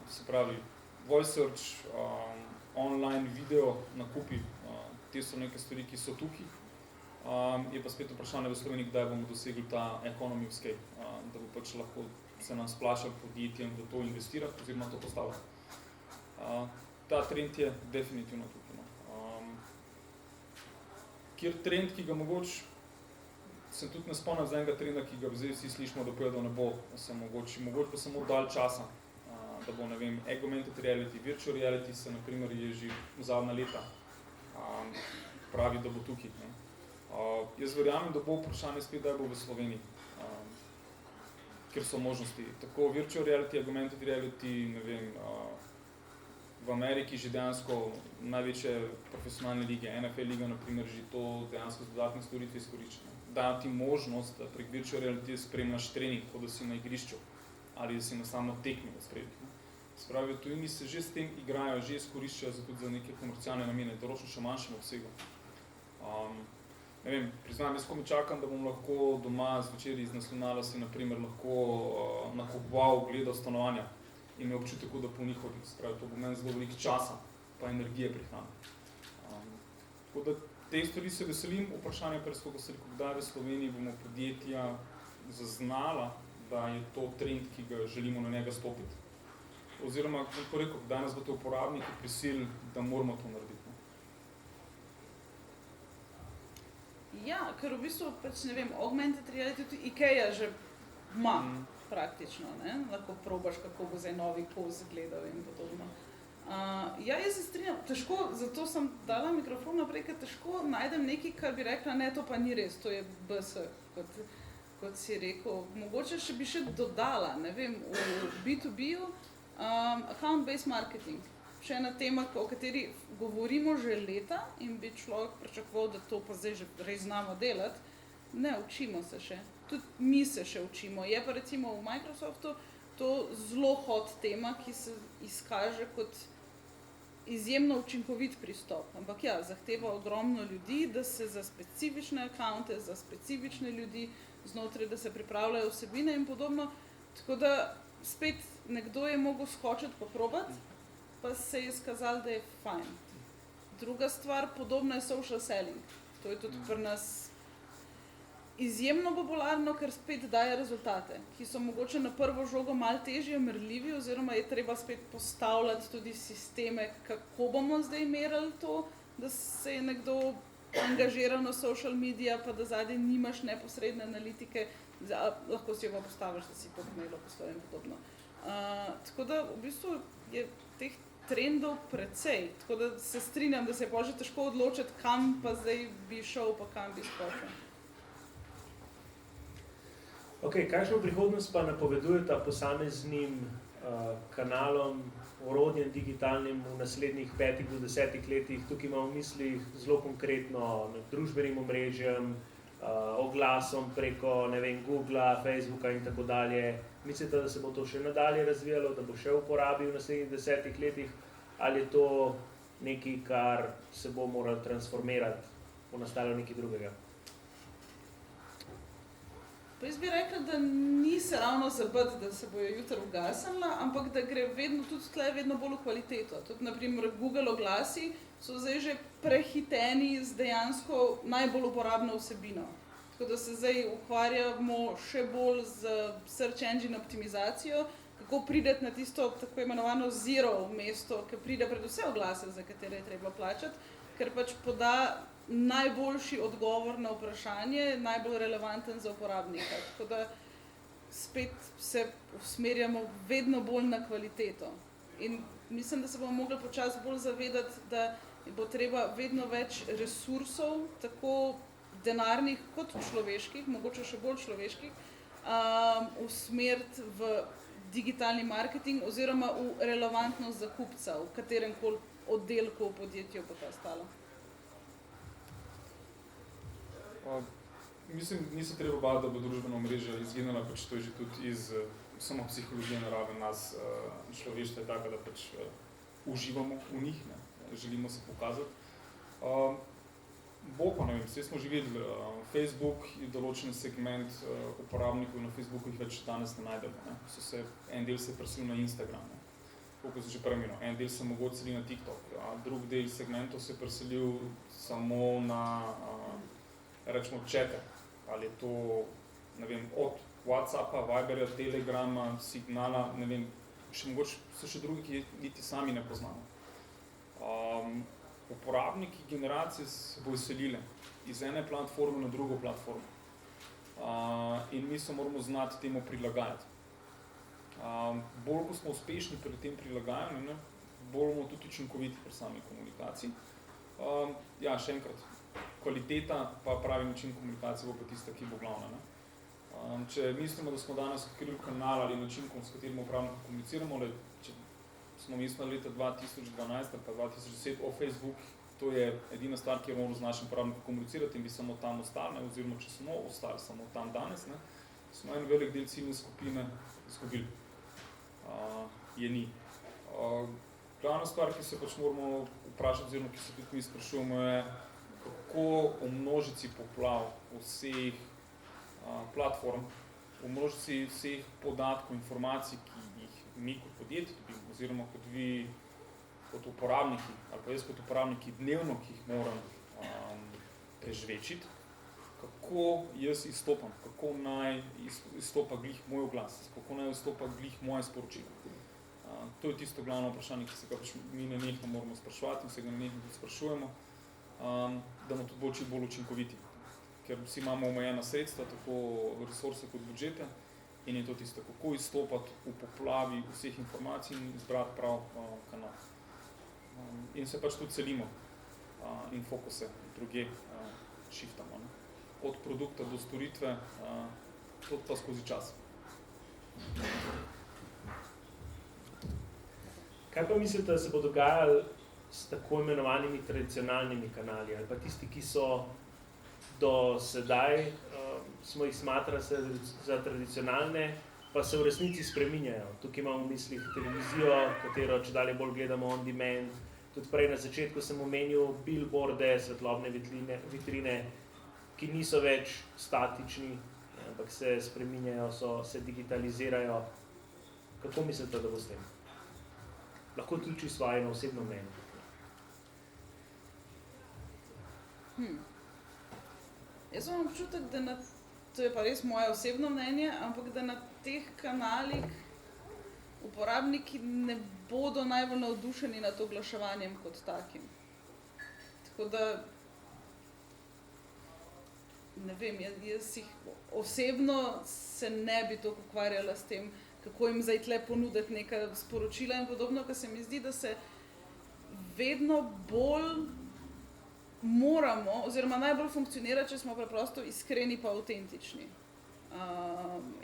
S3: Se pravi, voice search, online video nakupi, te so neke stvari, ki so tukaj. Je pa spet vprašanje v Sloveniji, kdaj bomo dosegli ta economy of scale, da bo pač lahko se nam splačalo podjetjem v to investirati oziroma to postavljati. Ta trend je definitivno tukaj. Kjer trend, ki ga mogoče se tudi ne spomnim z enega trenda, ki ga zdaj vsi slišimo, da pojedo ne bo, mogoče pa samo dalj časa, da bo, ne vem, augmented reality, virtual reality se, na primer, je že v zadnja leta pravi, da bo tukaj. Ne. Jaz verjamem, da bo vprašanje spet, da bo v Sloveniji, ker so možnosti. Tako virtual reality, augmented reality, ne vem, v Ameriki že dejansko največje profesionalne lige, NFL liga, na primer, že to dejansko z dodatne storitve izkorišča. Dajo ti možnost, da prek virtual reality spremljaš trening, kot da si na igrišču ali da si na samo tekmi v spredju. Spravi, tujini se že s tem igrajo, že izkoriščajo tudi za neke komercialne namene, določno še manjšem obsegu. Ne vem, priznam, jaz komi čakam, da bom lahko doma zvečer iz naslonala si, na primer, lahko nakupoval, gledal stanovanja in imel občutek, da po njihovih, spravi, to bo meni zelo veliko časa pa energije prihrane. Tako da te stvari se veselim, vprašanje pa res, se rekel, kdaj v Sloveniji bomo podjetja zaznala, da je to trend, ki ga želimo na njega stopiti. Oziroma, kako rekel, kdaj nas bo to uporabniki prisilili, da moramo to narediti.
S2: Ja, ker v bistvu, pač ne vem, augmented reality tudi IKEA že ima praktično, ne? Lahko probaš, kako bo zdaj novi kos gledal in podobno. Ja, jaz se strinjam, težko, zato sem dala mikrofon naprej, ker težko najdem nekaj, kar bi rekla, ne, to pa ni res, to je BS, kot si rekel. Mogoče bi še dodala, ne vem, v B2B-u, account-based marketing. Še ena tema, o kateri govorimo že leta in bi človek pričakoval, da to pa zdaj že res znamo delati. Ne, učimo se še. Tudi mi se še učimo. Je pa recimo v Microsoftu to zelo hot tema, ki se izkaže kot izjemno učinkovit pristop. Ampak ja, zahteva ogromno ljudi, da se za specifične akaunte, za specifične ljudi znotraj, da se pripravljajo vsebine in podobno. Tako da spet nekdo je mogel skočiti pa probati, pa se je izkazalo, da je fajn. Druga stvar, podobno je social selling. To je tudi pri nas izjemno popularno, ker spet daje rezultate, ki so mogoče na prvo žogo malo težje merljivi, oziroma je treba spet postavljati tudi sisteme, kako bomo zdaj merili to, da se je nekdo angažiral na social media, pa da zadaj nimaš neposredne analitike, lahko si jo pa postaviš, da si to kmelo postoji in podobno. Tako da v bistvu je teh trendov precej, tako da se strinjam, da se je pa že težko odločiti, kam pa zdaj bi šel, pa kam bi skočil.
S1: Ok, kakšno prihodnost pa napovedujeta posameznim kanalom, orodjem digitalnim v naslednjih 5 do 10 letih? Tukaj imam v mislih zelo konkretno družbenim omrežjem, oglasom preko, ne vem, Googla, Facebooka in tako dalje. Mislite, da se bo to še nadalje razvijalo, da bo še uporabil v naslednjih 10 letih, ali je to nekaj, kar se bo moral transformirati, bo nastalo nekaj drugega?
S2: Pa jaz bi rekla, da ni se ravno zabiti, da se bojo jutri ugasnila, ampak da gre tudi tle vedno bolj v kvaliteto. Tudi na primer Google oglasi so zdaj že prehiteni z dejansko najbolj uporabno vsebino. Tako da se zdaj ukvarjamo še bolj z search engine optimizacijo, kako prideti na tisto tako imenovano zero mesto, ki pride pred vse oglase, za katere je treba plačati, ker pač poda najboljši odgovor na vprašanje, najbolj relevanten za uporabnika. Tako da spet se usmerjamo vedno bolj na kvaliteto. In mislim, da se bomo mogli počasi bolj zavedati, da bo treba vedno več resursov, tako denarnih kot človeških, mogoče še bolj človeških, usmeriti v digitalni marketing oziroma v relevantnost za kupca, v katerem koli oddelku v podjetju bo ta stala.
S3: Mislim, ni se treba bati, da bo družbena omrežja izginila, pač to je že tudi iz samo psihologije narave nas, človeštva je taka, da pač uživamo v njih, ne, želimo se pokazati. Bo pa, ne vem, vse smo že videli, Facebook je določen segment uporabnikov, na Facebooku jih več danes ne najdemo, ne. En del se je preselil na Instagram, ne. Koliko se že premenil, en del se mogoče seli na TikTok, drug del segmentov se je preselil samo na rečemo čete, ali je to, ne vem, od WhatsAppa, Viberja, Telegrama, Signala, ne vem, mogoče so še drugi, ki niti sami ne poznamo. Uporabniki generacije se bojo selile iz ene platforme na drugo platformo. in mi se moramo znati temu prilagajati. Bolj, ko smo uspešni pri tem prilagajanju, ne, bolj bomo tudi učinkoviti pri sami komunikaciji. Ja, še enkrat, kvaliteta pa pravi način komunikacije bo pa tista, ki bo glavna. Ne. Če mislimo, da smo danes odkrili kanal ali način, s katerim uporabniki komuniciramo, če smo mislili leta 2012 ali pa 2010 o Facebook, to je edina stvar, ki je moramo z našim uporabnikom komunicirati in bi samo tam ostali, oziroma če smo ostali samo tam danes, ne, smo en velik del ciljne skupine izgubili. Je ni. Glavna stvar, ki se pač moramo vprašati, oziroma ki se tudi mi sprašujemo, je, kako v množici poplav vseh platform, v množici vseh podatkov, informacij, ki jih mi kot podjetje dobimo, oziroma kot vi kot uporabniki, ali pa jaz kot uporabniki dnevno, ki jih moram prežvečiti, kako jaz izstopam, kako naj izstopa glih moj oglas, kako naj izstopa glih moje sporočilo. To je tisto glavno vprašanje, ki se ga pač mi nenehno moramo spraševati in se ga nenehno tudi sprašujemo, da bomo tudi čim bolj učinkoviti. Ker vsi imamo omejena sredstva, tako resurse kot budžete, in je to tisto, kako izstopati v poplavi vseh informacij in izbrati prav kanal. In se pač tudi selimo in fokuse druge shiftamo. Ne. Od produkta do storitve, to pa skozi čas.
S1: Kaj pa mislite, da se bo dogajalo s tako imenovanimi tradicionalnimi kanali, ali pa tisti, ki so do sedaj, smo jih smatrali za tradicionalne, pa se v resnici spreminjajo. Tukaj imamo v mislih televizijo, katero čedalje bolj gledamo on demand. Tudi prej na začetku sem omenil billboarde, svetlobne vitrine, ki niso več statični, ampak se spreminjajo, se digitalizirajo. Kako mislite, da bo s tem? Lahko tudi svoje osebno mnenje.
S2: Jaz imam občutek, da to je pa res moje osebno mnenje, ampak da na teh kanalih uporabniki ne bodo najbolj navdušeni nad oglaševanjem kot takim. Tako da, ne vem, jaz jih osebno se ne bi toliko ukvarjala s tem, kako jim zdaj tle ponuditi neka sporočila in podobno, ker se mi zdi, da se vedno bolj moramo, oziroma najbolj funkcionira, če smo preprosto iskreni pa avtentični.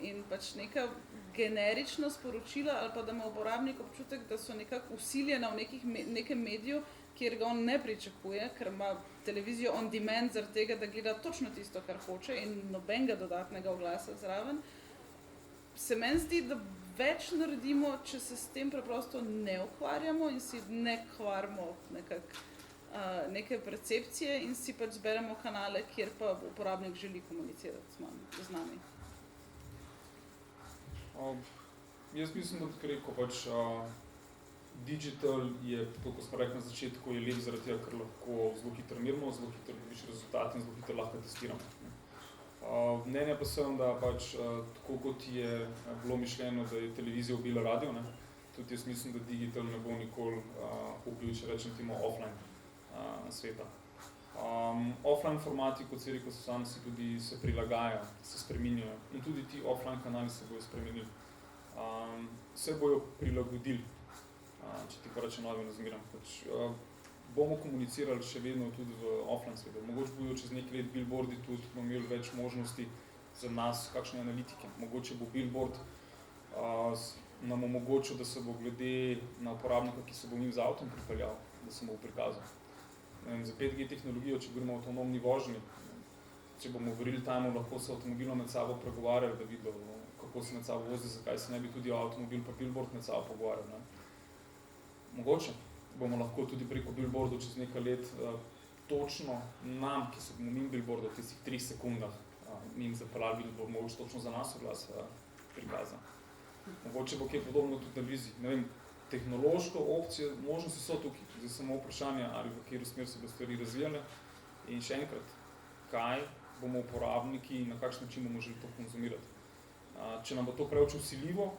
S2: In pač neka generična sporočila ali pa da ima uporabnik občutek, da so nekako vsiljena v nekem mediju, kjer ga on ne pričakuje, ker ima televizijo on demand zaradi tega, da gleda točno tisto, kar hoče in nobenega dodatnega oglasa zraven. Se meni zdi, da več naredimo, če se s tem preprosto ne ukvarjamo in si ne kvarimo neke percepcije in si pač zberemo kanale, kjer pa uporabnik želi komunicirati z nami.
S3: Jaz mislim, da tako rekel, pač digital je, to, ko smo rekli na začetku, je lep zaradi tega, ker lahko zelo hitro merimo, zelo hitro dobiš rezultat in zelo hitro lahko testiramo. Mnenja pa sem, da pač tako kot je bilo mišljeno, da je televizija ubila radio, ne, tudi jaz mislim, da digital ne bo nikoli ubil, če rečem temu, offline sveta. Offline formati, kot se rekel, sami si tudi se prilagajajo, se spreminjajo in tudi ti offline kanali se bojo spremenili. Se bojo prilagodili, če ti pa rečem novim razmeram. Bomo komunicirali še vedno tudi v offline svetu. Mogoče bojo čez nekaj let billboardi tudi imeli več možnosti za nas, kakšne analitike. Mogoče bo billboard nam omogočil, da se bo glede na uporabnika, ki se bo njim z avtom pripeljal, da se bo prikazal. Za 5G tehnologijo, če govorimo o avtonomni vožnji, če bomo v real time lahko se avtomobilom med sabo pregovarjali, da vidimo, kako se med sabo vozi, zakaj se ne bi tudi avtomobil pa billboard med sabo pogovarjali. Ne? Mogoče bomo lahko tudi preko billboardov čez nekaj let točno nam, ki se bomo mimo billboardov v tistih 3 sekundah mimo zapeljali billboard, mogoče točno za nas oglas prikazan. Mogoče bo kaj podobno tudi na viziji. Ne vem, tehnološko opcije, možnosti so tukaj, zdaj samo vprašanje, ali v katero smer se bo stvari razvijale in še enkrat, kaj bomo uporabniki in na kakšen način bomo želi to konzumirati. Če nam bo to preveč vsiljivo,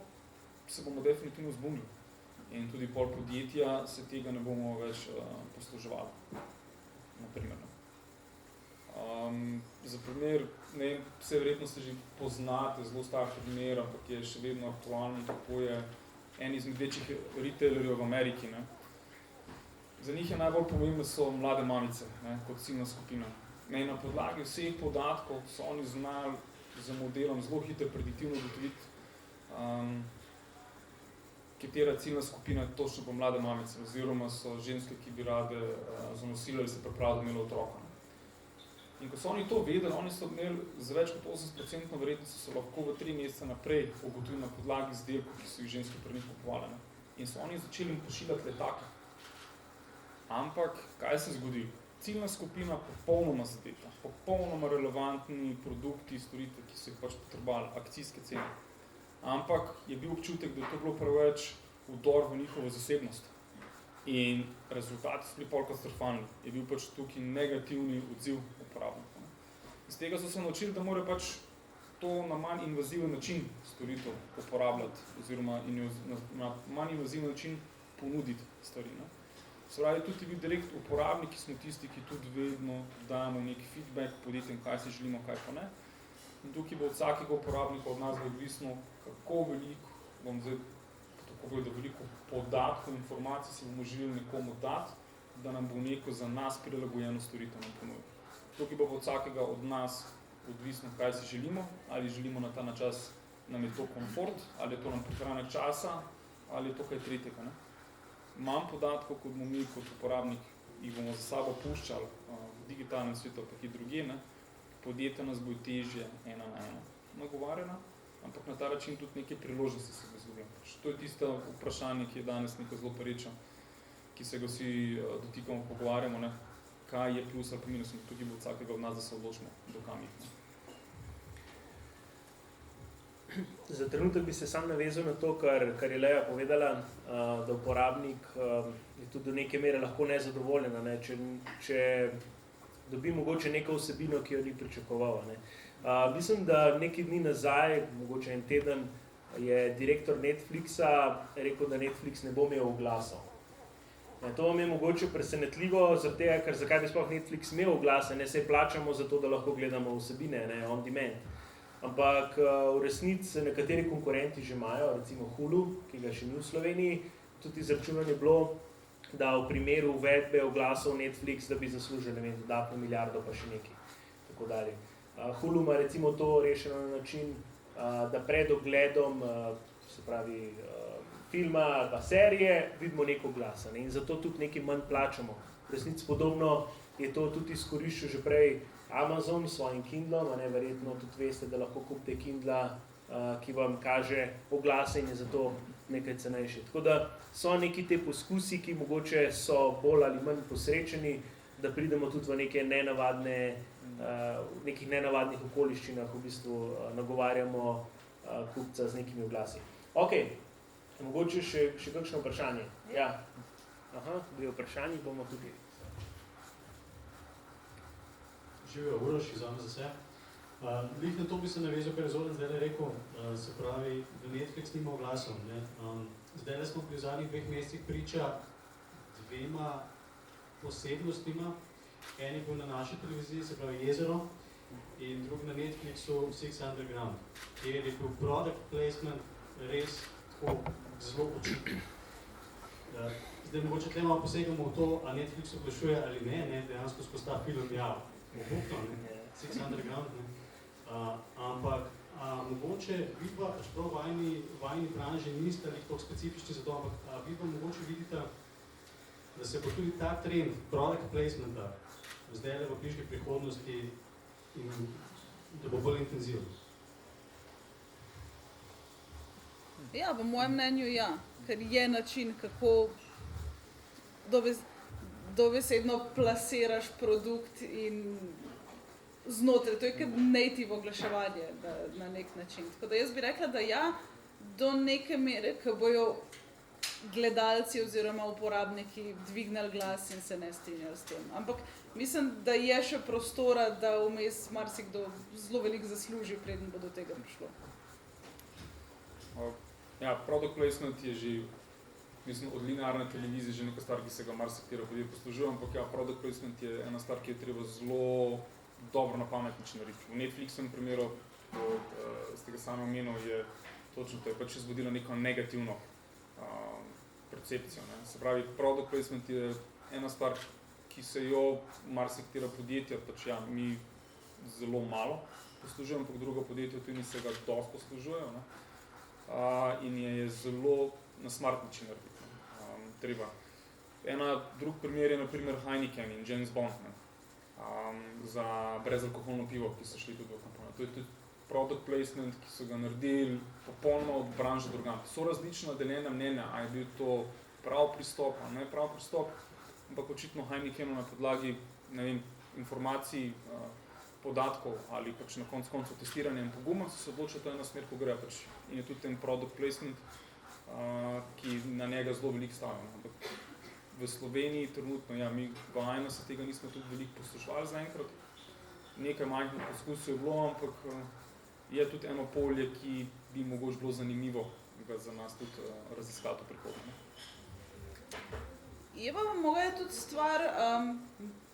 S3: se bomo definitivno zbunili in tudi pol podjetja se tega ne bomo več posluževali, na primer. Za primer, ne vem, vse verjetno se že poznate, zelo star primer, ampak je še vedno aktualno, tako je en izmed večjih retailerjev v Ameriki. Ne. Za njih je najbolj pomembno so mlade mamice, ne, kot ciljna skupina. Ne, na podlagi vseh podatkov so oni znali z modelom zelo hitro prediktivno ugotoviti, katera ciljna skupina je točno po mlade mamice, oziroma so ženske, ki bi rade zanosile ali se pripravili, da imeli otroka. In ko so oni to vedeli, oni so imeli za več kot 80% verjetnosti so lahko v 3 mesece naprej ugotovili na podlagi izdelkov, ki so jih ženske pri njih kupovale. In so oni začeli jim pošiljati letake. Ampak, kaj se zgodi? Ciljna skupina popolnoma zadeta, popolnoma relevantni produkti, storitve, ki so jih pač potrebovali, akcijske cene. Ampak je bil občutek, da je to bilo preveč vdor v njihovo zasebnost. In rezultati so bili pol katastrofalni. Je bil pač tukaj negativni odziv uporabnikov. Iz tega so se naučili, da morajo pač to na manj invaziven način storitev uporabljati, oziroma na manj invaziven način ponuditi stvari. Ne? Se pravi, tudi vi direkt uporabniki smo tisti, ki tudi vedno dajemo nek feedback podjetjem, kaj si želimo, kaj pa ne. In tukaj bo od vsakega uporabnika od nas odvisno, kako veliko, bom zdaj tako povedal, veliko podatkov, informacij si bomo želeli nekomu dati, da nam bo neko za nas prilagojeno storitev nam ponudil. Tukaj bo od vsakega od nas odvisno, kaj si želimo, ali želimo na ta načas, nam je to komfort, ali je to nam prihranek časa, ali je to kaj tretjega. Ne? Manj podatkov, kot bomo mi kot uporabnik, jih bomo za sabo puščali v digitalnem svetu, pa ki druge, ne? Podjetja nas bo težje ena na ena nagovarjena, ampak na ta način tudi neke priložnosti se bo zgodilo. To je tisto vprašanje, ki je danes neko zelo perečo, ki se ga vsi dotikamo, pogovarjamo, ne? Kaj je plus ali minus, in tukaj bo vsakega od nas, da se odločimo, do kam iti.
S1: Za trenutek bi se sam navezal na to, kar je Leja povedala, da uporabnik je tudi do neke mere lahko nezadovoljen, ne? Če dobi mogoče neko vsebino, ki jo ni pričakoval. Ne? Mislim, da nekaj dni nazaj, mogoče en teden, je direktor Netflixa rekel, da Netflix ne bo imel oglasov. To vam je mogoče presenetljivo, zaradi tega, ker zakaj bi sploh Netflix imel oglase, ne, saj plačamo za to, da lahko gledamo vsebine, ne, on demand. Ampak v resnici nekateri konkurenti že imajo, recimo Hulu, ki ga še ni v Sloveniji, tudi izračunano je bilo, da v primeru uvedbe oglasov Netflix, da bi zaslužil, ne vem, dodatno milijardo pa še nekaj, tako dalje. Hulu ima recimo to rešeno na način, da pred ogledom, se pravi, filma ali pa serije, vidimo neko oglas, ne? In zato tudi nekaj manj plačamo. V resnici podobno je to tudi izkoriščal že prej Amazon s svojim Kindlom, ne? Verjetno tudi veste, da lahko kupite Kindla, ki vam kaže oglase in je zato nekaj cenejši. Tako da so neki te poskusi, ki mogoče so bolj ali manj posrečeni, da pridemo tudi v neke nekih nenavadnih okoliščinah, v bistvu nagovarjamo kupca z nekimi oglasi. Ok, mogoče še kakšno vprašanje? Ja. Aha, dve vprašanji bomo tukaj.
S7: Živijo, Uroš, izvame za vse. Glih na to bi se navezal, kar je Zoran zdaj rekel, se pravi, da Netflix nima oglasov. Zdaj smo pri zadnjih 2 mesecih priča 2 posebnostima. En je bil na naši televiziji, se pravi Jezero, in drug na Netflixu Six Underground, kjer je bil product placement res tako zelo očiten. Zdaj mogoče tle malo posegamo v to, a Netflix oglašuje ali ne, dejansko skozi ta film obupno, Six Underground, ne. Ampak mogoče vidva, čeprav vajni branži niste ali toliko specifični za to, ampak vidva mogoče vidite, da se bo tudi ta trend product placementa zdaj v bližnji prihodnosti in da bo bolj intenziven.
S2: Ja, v mojem mnenju ja, ker je način, kako dobesedno plasiraš produkt in znotraj, to je kot native oglaševanje na nek način. Tako da jaz bi rekla, da ja, do neke mere, ko bojo gledalci oziroma uporabniki dvignili glas in se ne strinjali s tem. Ampak mislim, da je še prostora, da vmes marsikdo zelo veliko zasluži, preden bo do tega prišlo.
S3: Ja, product placement je že, mislim, od linearne televizije že neka stvar, ki se ga marsikatero podjetje poslužuje, ampak ja, product placement je ena stvar, ki je treba zelo dobro na pamet način narediti. V Netflixovem primeru, ste ga sami omenil, je točno to, je pač izvodilo neko negativno percepcijo. Ne. Se pravi, product placement je ena stvar, ki se jo marsikatera podjetja, pač ja, mi zelo malo poslužujem, ampak druga podjetja tudi se ga dosti poslužujejo, ne. In je zelo na smart način narediti. Treba. Drug primer je na primer Heineken in James Bond, ne. Za brezalkoholno pivo, ki so šli tudi v kampanjo. To je tudi product placement, ki so ga naredili popolnoma od branže drugam. So različna deljena mnenja, a je bil to prav pristop, a ne prav pristop, ampak očitno Heinekenu na podlagi, ne vem, informacij, podatkov ali pač na koncu testiranja in poguma so se odločili, to je ena smer, ko gre pač. In je tudi ten product placement, ki na njega zelo veliko stavimo. Ampak v Sloveniji trenutno, ja, mi v Ajno se tega nismo tudi veliko poslušali zaenkrat. Nekaj majhnih poskusov je bilo, ampak je tudi eno polje, ki bi mogoče bilo zanimivo ga za nas tudi raziskati v prihodnje.
S2: Je pa mogoče tudi stvar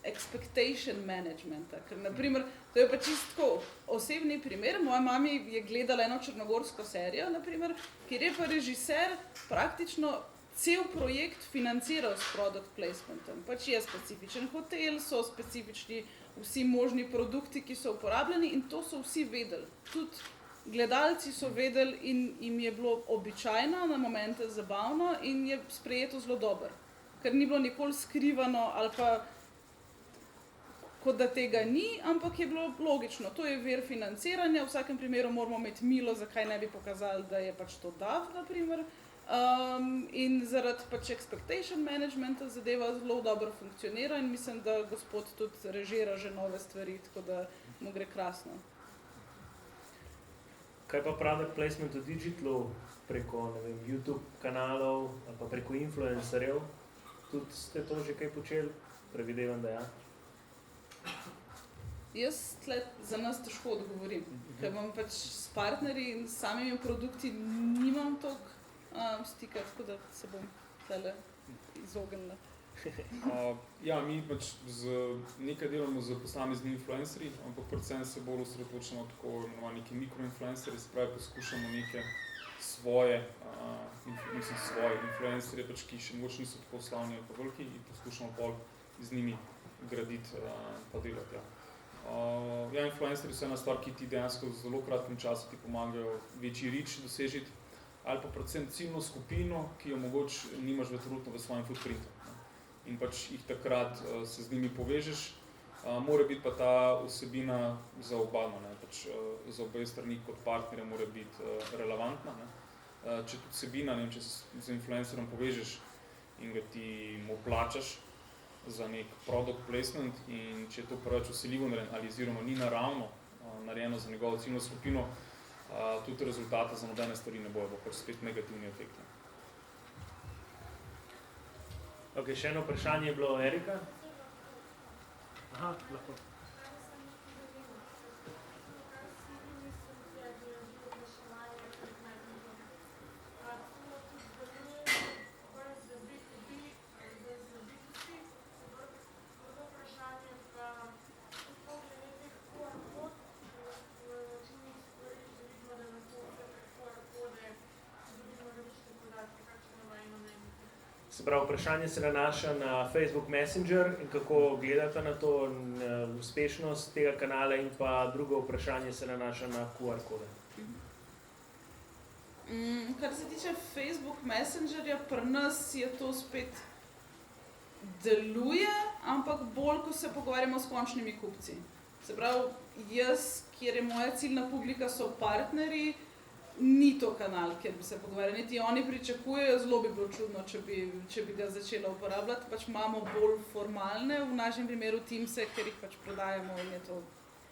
S2: expectation managementa, ker naprimer, to je pa čisto osebni primer, moja mami je gledala eno črnogorsko serijo, naprimer, kjer je pa režiser praktično cel projekt financiral s product placementom. Pač je specifičen hotel, so specifični vsi možni produkti, ki so uporabljeni in to so vsi vedeli. Tudi gledalci so vedeli in jim je bilo običajno, na momente zabavno in je sprejeto zelo dobro. Ker ni bilo nikoli skrivano ali pa kot da tega ni, ampak je bilo logično. To je vir financiranja, v vsakem primeru moramo imeti milo, zakaj ne bi pokazali, da je pač to DAV, na primer. In zaradi pač expectation managementa zadeva zelo dobro funkcionira in mislim, da gospod tudi režira že nove stvari, tako da mu gre krasno.
S1: Kaj pa product placement v digitalu preko, ne vem, YouTube kanalov ali pa preko influencerjev? Tudi ste to že kaj počeli? Predvidevam, da ja.
S2: Jaz tle za nas težko odgovorim, ker imam pač s partnerji in s samimi produkti nimam toliko stika, tako da se bom tale izognila.
S3: Ja, mi pač nekaj delamo z posameznimi influencerji, ampak predvsem se bolj osredotočamo tako imenovani neki mikroinfluencerji, se pravi poskušamo neke svoje influencerje, pač, ki še mogoče niso tako slavni ali pa veliki in poskušamo pol z njimi graditi pa delati. Ja, influencerji so ena stvar, ki ti dejansko v zelo kratkem času ti pomagajo večji reach dosežiti, ali pa predvsem ciljno skupino, ki jo mogoče nimaš trenutno v svojem footprintu. In pač jih takrat se z njimi povežeš, mora biti pa ta vsebina za obano, pač za obe strani kot partnerja mora biti relevantna. Ne. Če tudi vsebina, če se z influencerom povežeš in ga ti mu plačaš za nek product placement in če je to preveč vsiljivo narejeno ali oziroma ni naravno narejeno za njegovo ciljno skupino, tudi rezultata za nobene stvari ne bojo, bo pač spet negativni efekt.
S1: Ok, še eno vprašanje je bilo Erika. Aha, lahko. Se pravi, vprašanje se nanaša na Facebook Messenger in kako gledate na to uspešnost tega kanala in pa drugo vprašanje se nanaša na QR kode.
S2: Kar se tiče Facebook Messengerja, pri nas je to spet deluje, ampak bolj, ko se pogovarjamo s končnimi kupci. Se pravi, jaz, kjer je moja ciljna publika, so partnerji, ni to kanal, kjer bi se pogovarjali. Niti oni pričakujejo, zelo bi bilo čudno, če bi ga začela uporabljati. Pač imamo bolj formalne, v našem primeru Teamse, ker jih pač prodajamo in je to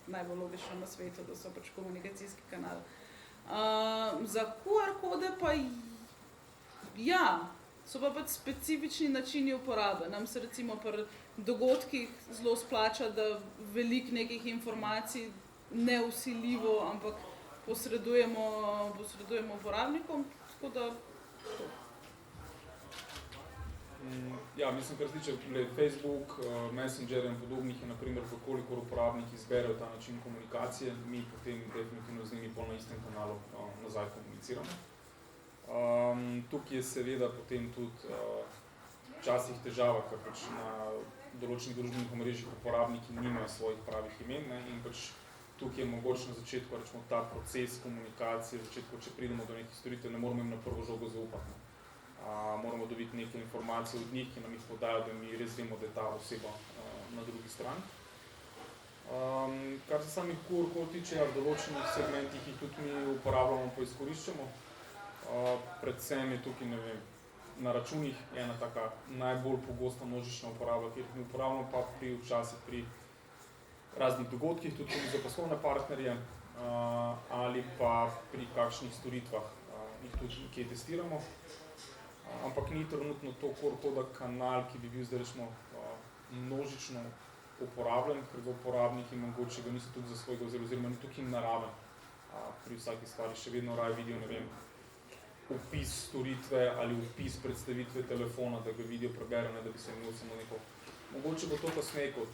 S2: najbolj logično na svetu, da so pač komunikacijski kanal. Za QR kode pa ja, so pa pač specifični načini uporabe. Nam se recimo pri dogodkih zelo splača, da veliko nekih informacij ne vsiljivo, ampak posredujemo uporabnikom, tako da to.
S3: Ja, mislim, kar se tiče Facebook, Messenger in podobnih, je naprimer, koliko uporabniki izberejo ta način komunikacije, mi potem definitivno z njimi pol na istem kanalu nazaj komuniciramo. Tukaj je seveda potem tudi včasih težava, ker pač na določenih družbenih omrežjih uporabniki nimajo svojih pravih imen, ne, in pač tukaj je mogoče na začetku, rečemo, ta proces komunikacije, v začetku, če pridemo do nekih storitev, ne moramo jim na prvo žogo zaupati. Moramo dobiti neke informacije od njih, ki nam jih podajo, da mi res vemo, da je ta oseba na drugi strani. Kar se samih QR-kod tiče, v določenih segmentih jih tudi mi uporabljamo pa izkoriščamo. Predvsem je tukaj, ne vem, na računih ena taka najbolj pogosta množična uporaba, kjer jih mi uporabljamo pa včasih pri raznih dogodkih, tudi za poslovne partnerje ali pa pri kakšnih storitvah jih tudi nekje testiramo. Ampak ni trenutno to QR-koda kanal, ki bi bil zdaj rečemo množično uporabljen, ker ga uporabniki mogoče ga niso tudi za svojega oziroma ni tukaj naraven. Pri vsaki stvari še vedno raje vidijo, ne vem, opis storitve ali opis predstavitve telefona, da ga vidijo, preberejo, da bi se imel samo neko. Mogoče bo to kasneje kot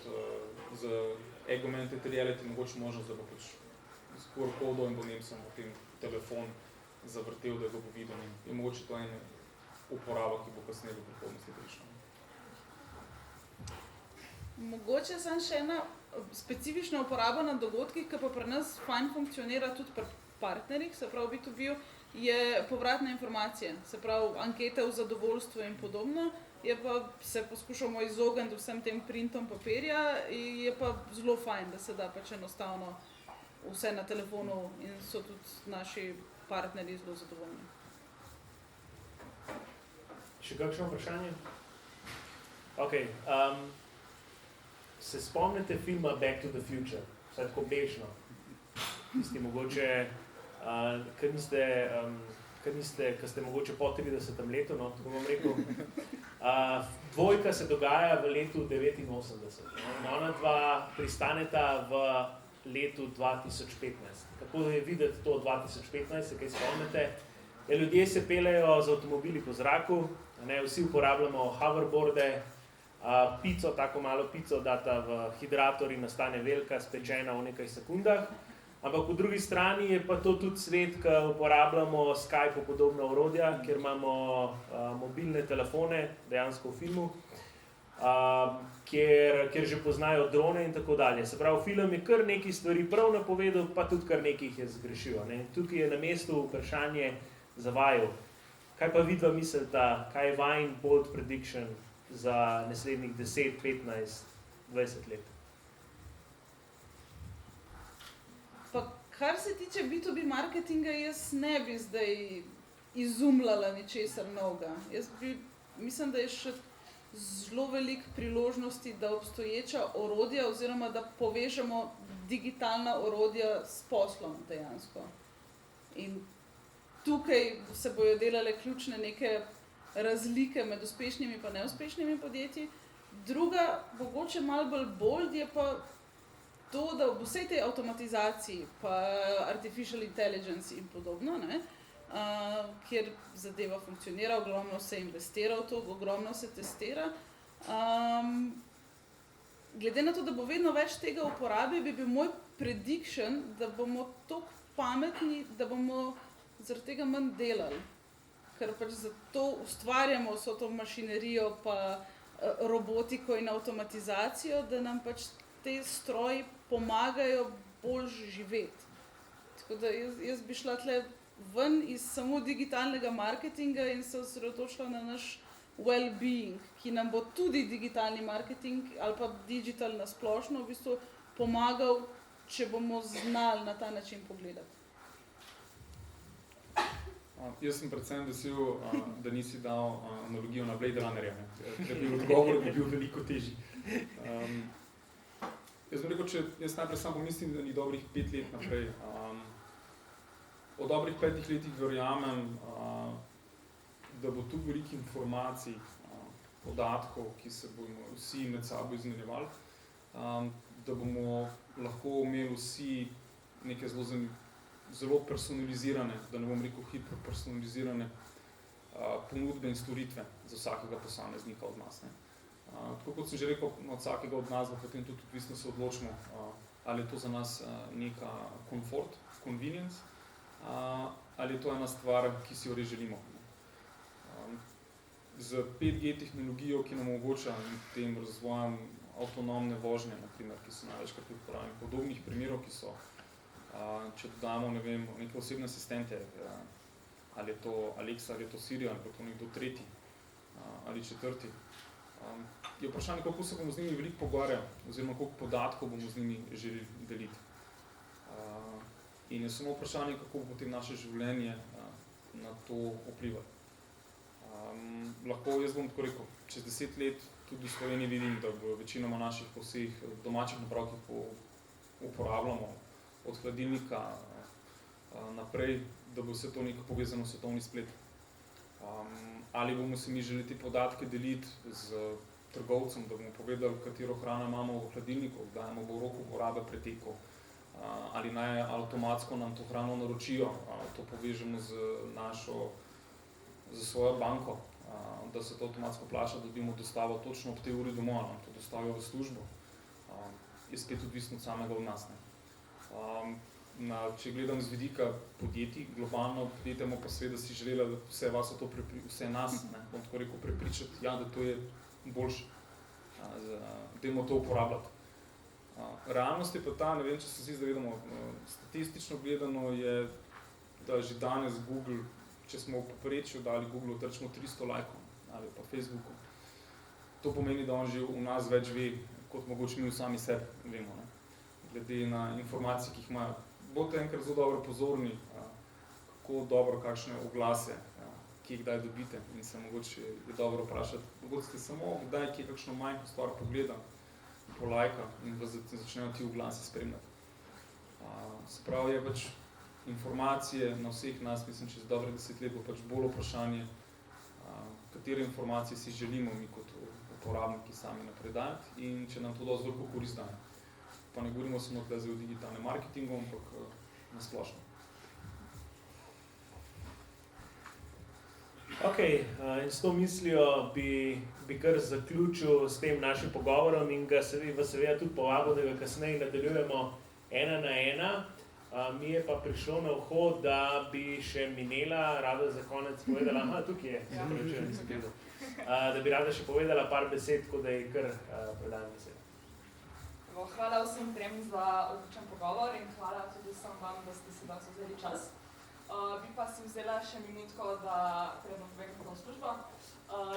S3: z augmented reality mogoče možnost, da bo pač s QR-kodom in bo Nemcem potem telefon zavrtel, da ga bo videl. In mogoče to ena uporaba, ki bo kasneje v prihodnosti prišla.
S2: Mogoče samo še ena specifična uporaba na dogodkih, ki pa pri nas fajn funkcionira tudi pri partnerjih, se pravi B2B, je povratne informacije, se pravi ankete o zadovoljstvu in podobno, je pa se poskušamo izogniti vsem tem printom papirja in je pa zelo fajn, da se da pač enostavno vse na telefonu in so tudi naši partnerji zelo zadovoljni.
S1: Še kakšno vprašanje? Ok. Se spomnite filma Back to the Future? Vsaj tako bežno. Tisti mogoče, ker ste mogoče po 30. letu, no, tako bom rekel. Dvojka se dogaja v letu 1989. Ona dva pristaneta v letu 2015. Kako je videti to 2015, se kaj spomnite? Ljudje se peljejo z avtomobili po zraku, ne, vsi uporabljamo hoverboarde, pico, tako malo pico data v hidrator in nastane velika, spečena v nekaj sekundah. Ampak po drugi strani je pa to tudi svet, ki uporabljamo Skype podobna orodja, kjer imamo mobilne telefone, dejansko v filmu, kjer že poznajo drone in tako dalje. Se pravi, film je kar nekaj stvari prav napovedal, pa tudi kar nekaj jih je zgrešil. Ne? Tukaj je na mestu vprašanje za vaju. Kaj pa vidva mislita, kaj je vajin bold prediction za naslednjih 10, 15, 20 let?
S2: Pa kar se tiče B2B marketinga, jaz ne bi zdaj izumljala ničesar novega. Jaz mislim, da je še zelo veliko priložnosti, da obstoječa orodja oziroma da povežemo digitalna orodja s poslom dejansko. In tukaj se bojo delale ključne neke razlike med uspešnimi in neuspešnimi podjetji. Druga, mogoče malo bolj bold, je pa to, da v vsej tej avtomatizaciji, pa artificial intelligence in podobno, ne, kjer zadeva funkcionira, ogromno se investira v to, ogromno se testira. Glede na to, da bo vedno več tega uporabe, bi bil moj prediction, da bomo toliko pametni, da bomo zaradi tega manj delali. Ker pač zato ustvarjamo vso to mašinerijo, pa robotiko in avtomatizacijo, da nam pač te stroji pomagajo bolj živeti. Tako da jaz bi šla tle ven iz samo digitalnega marketinga in se osredotočila na naš well-being, ki nam bo tudi digitalni marketing ali pa digital na splošno v bistvu pomagal, če bomo znali na ta način pogledati.
S3: Jaz sem predvsem vesel, da nisi dal analogijo na Blade Runnerja, ker bi odgovor bil veliko težji. Jaz bom rekel, jaz najprej sam pomislim, da ni dobrih 5 let naprej. O dobrih 5 letih verjamem, da bo tu veliko informacij, podatkov, ki se bomo vsi med sabo izmenjevali, da bomo lahko imeli vsi neke zelo personalizirane, da ne bom rekel hiperpersonalizirane ponudbe in storitve za vsakega posameznika od nas. Ne. Tako kot sem že rekel, od vsakega od nas bo potem tudi odvisno se odločimo, ali je to za nas neka komfort, convenience, ali je to ena stvar, ki si jo res želimo. Z 5G tehnologijo, ki nam omogoča tem razvojem avtonomne vožnje, naprimer, ki so največkrat uporabljeni, podobnih primerov, ki so, če dodamo, ne vem, neke osebne asistente, ali je to Alexa, ali je to Siri, ali je to nekdo tretji ali četrti, je vprašanje, kako se bomo z njimi veliko pogovarjali, oziroma koliko podatkov bomo z njimi želeli deliti. In je samo vprašanje, kako bo potem naše življenje na to vplivalo. Lahko jaz bom tako rekel, čez 10 let tudi v Sloveniji vidim, da bo večinoma naših vseh domačih naprav, ki uporabljamo od hladilnika naprej, da bo vse to nekako povezano v svetovni splet. Ali bomo se mi želeli te podatke deliti z trgovcem, da bomo povedali, katero hrano imamo v hladilniku, dajemo bo rok uporabe pretekov, ali naj avtomatsko nam to hrano naročijo, to povežemo z svojo banko, da se to avtomatsko plača, da dobimo dostavo točno ob tej uri domov, nam to dostavijo v službo, je spet odvisno od samega od nas. Ne. Če gledam z vidika podjetij, globalno podjetjamo pa seveda si želela, da vse nas, ne, bom tako rekel, prepričati, ja, da to je boljše, dajmo to uporabljati. Realnost je pa ta, ne vem, če se vsi zavedamo, statistično gledano je, da že danes Google, če smo v povprečju dali Google, trčimo 300 lajkov ali pa Facebooku. To pomeni, da on že v nas več ve, kot mogoče mi v sami sebi vemo, ne. Glede na informacije, ki jih imajo. Bodite enkrat zelo dobro pozorni, kako dobro, kakšne oglase, ki jih kdaj dobite in se mogoče je dobro vprašati. Mogoče ste samo kdaj, ki je kakšno majhno stvar pogleda, polajka in vas začnejo ti oglasi spremljati. Se pravi, je pač informacije na vseh nas, mislim, čez dobre 10 let bo pač bolj vprašanje, katere informacije si želimo mi kot uporabniki sami napredajati in če nam to dosti veliko korist daje. Pa ne govorimo samo tukaj za digitalne marketingu, ampak na splošno.
S1: Ok, in s to mislijo bi kar zaključil s tem našim pogovorom in ga seveda tudi povabil, da ga kasneje nadaljujemo 1 na 1. Mi je pa prišlo na uho, da bi še Minela rada za konec povedala, tukaj je, da bi rada še povedala par besed, tako da je kar predajam besed.
S8: Hvala vsem trem za odličen pogovor in hvala tudi vsem vam, da ste si danes vzeli čas. Bi pa si vzela še minutko, da predem povem kako službo,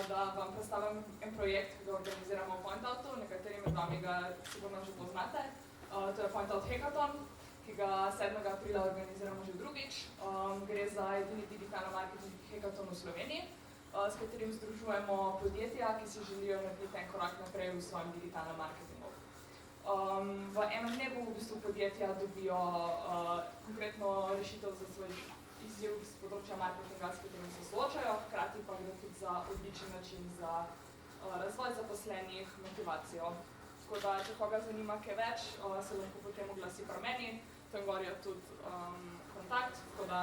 S8: da vam predstavim en projekt, ki ga organiziramo v PointOutu, nekateri med vami ga sigurno že poznate. To je PointOut Hackathon, ki ga 7. aprila organiziramo že drugič. Gre za edini digitalno marketing hackathon v Sloveniji, s katerim združujemo podjetja, ki si želijo narediti en korak naprej v svojem digitalnem marketingu. V enem dnevu v bistvu podjetja dobijo konkretno rešitev za svoj izziv z področja marketinga, s katerim se soočajo, hkrati pa gre tudi za odličen način za razvoj zaposlenih, motivacijo. Tako da, če koga zanima kaj več, se lahko potem oglasi pri meni, tam gor je tudi kontakt, tako da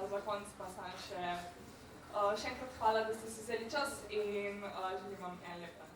S8: za konec pa samo še enkrat hvala, da ste si vzeli čas in želim vam en lep dan.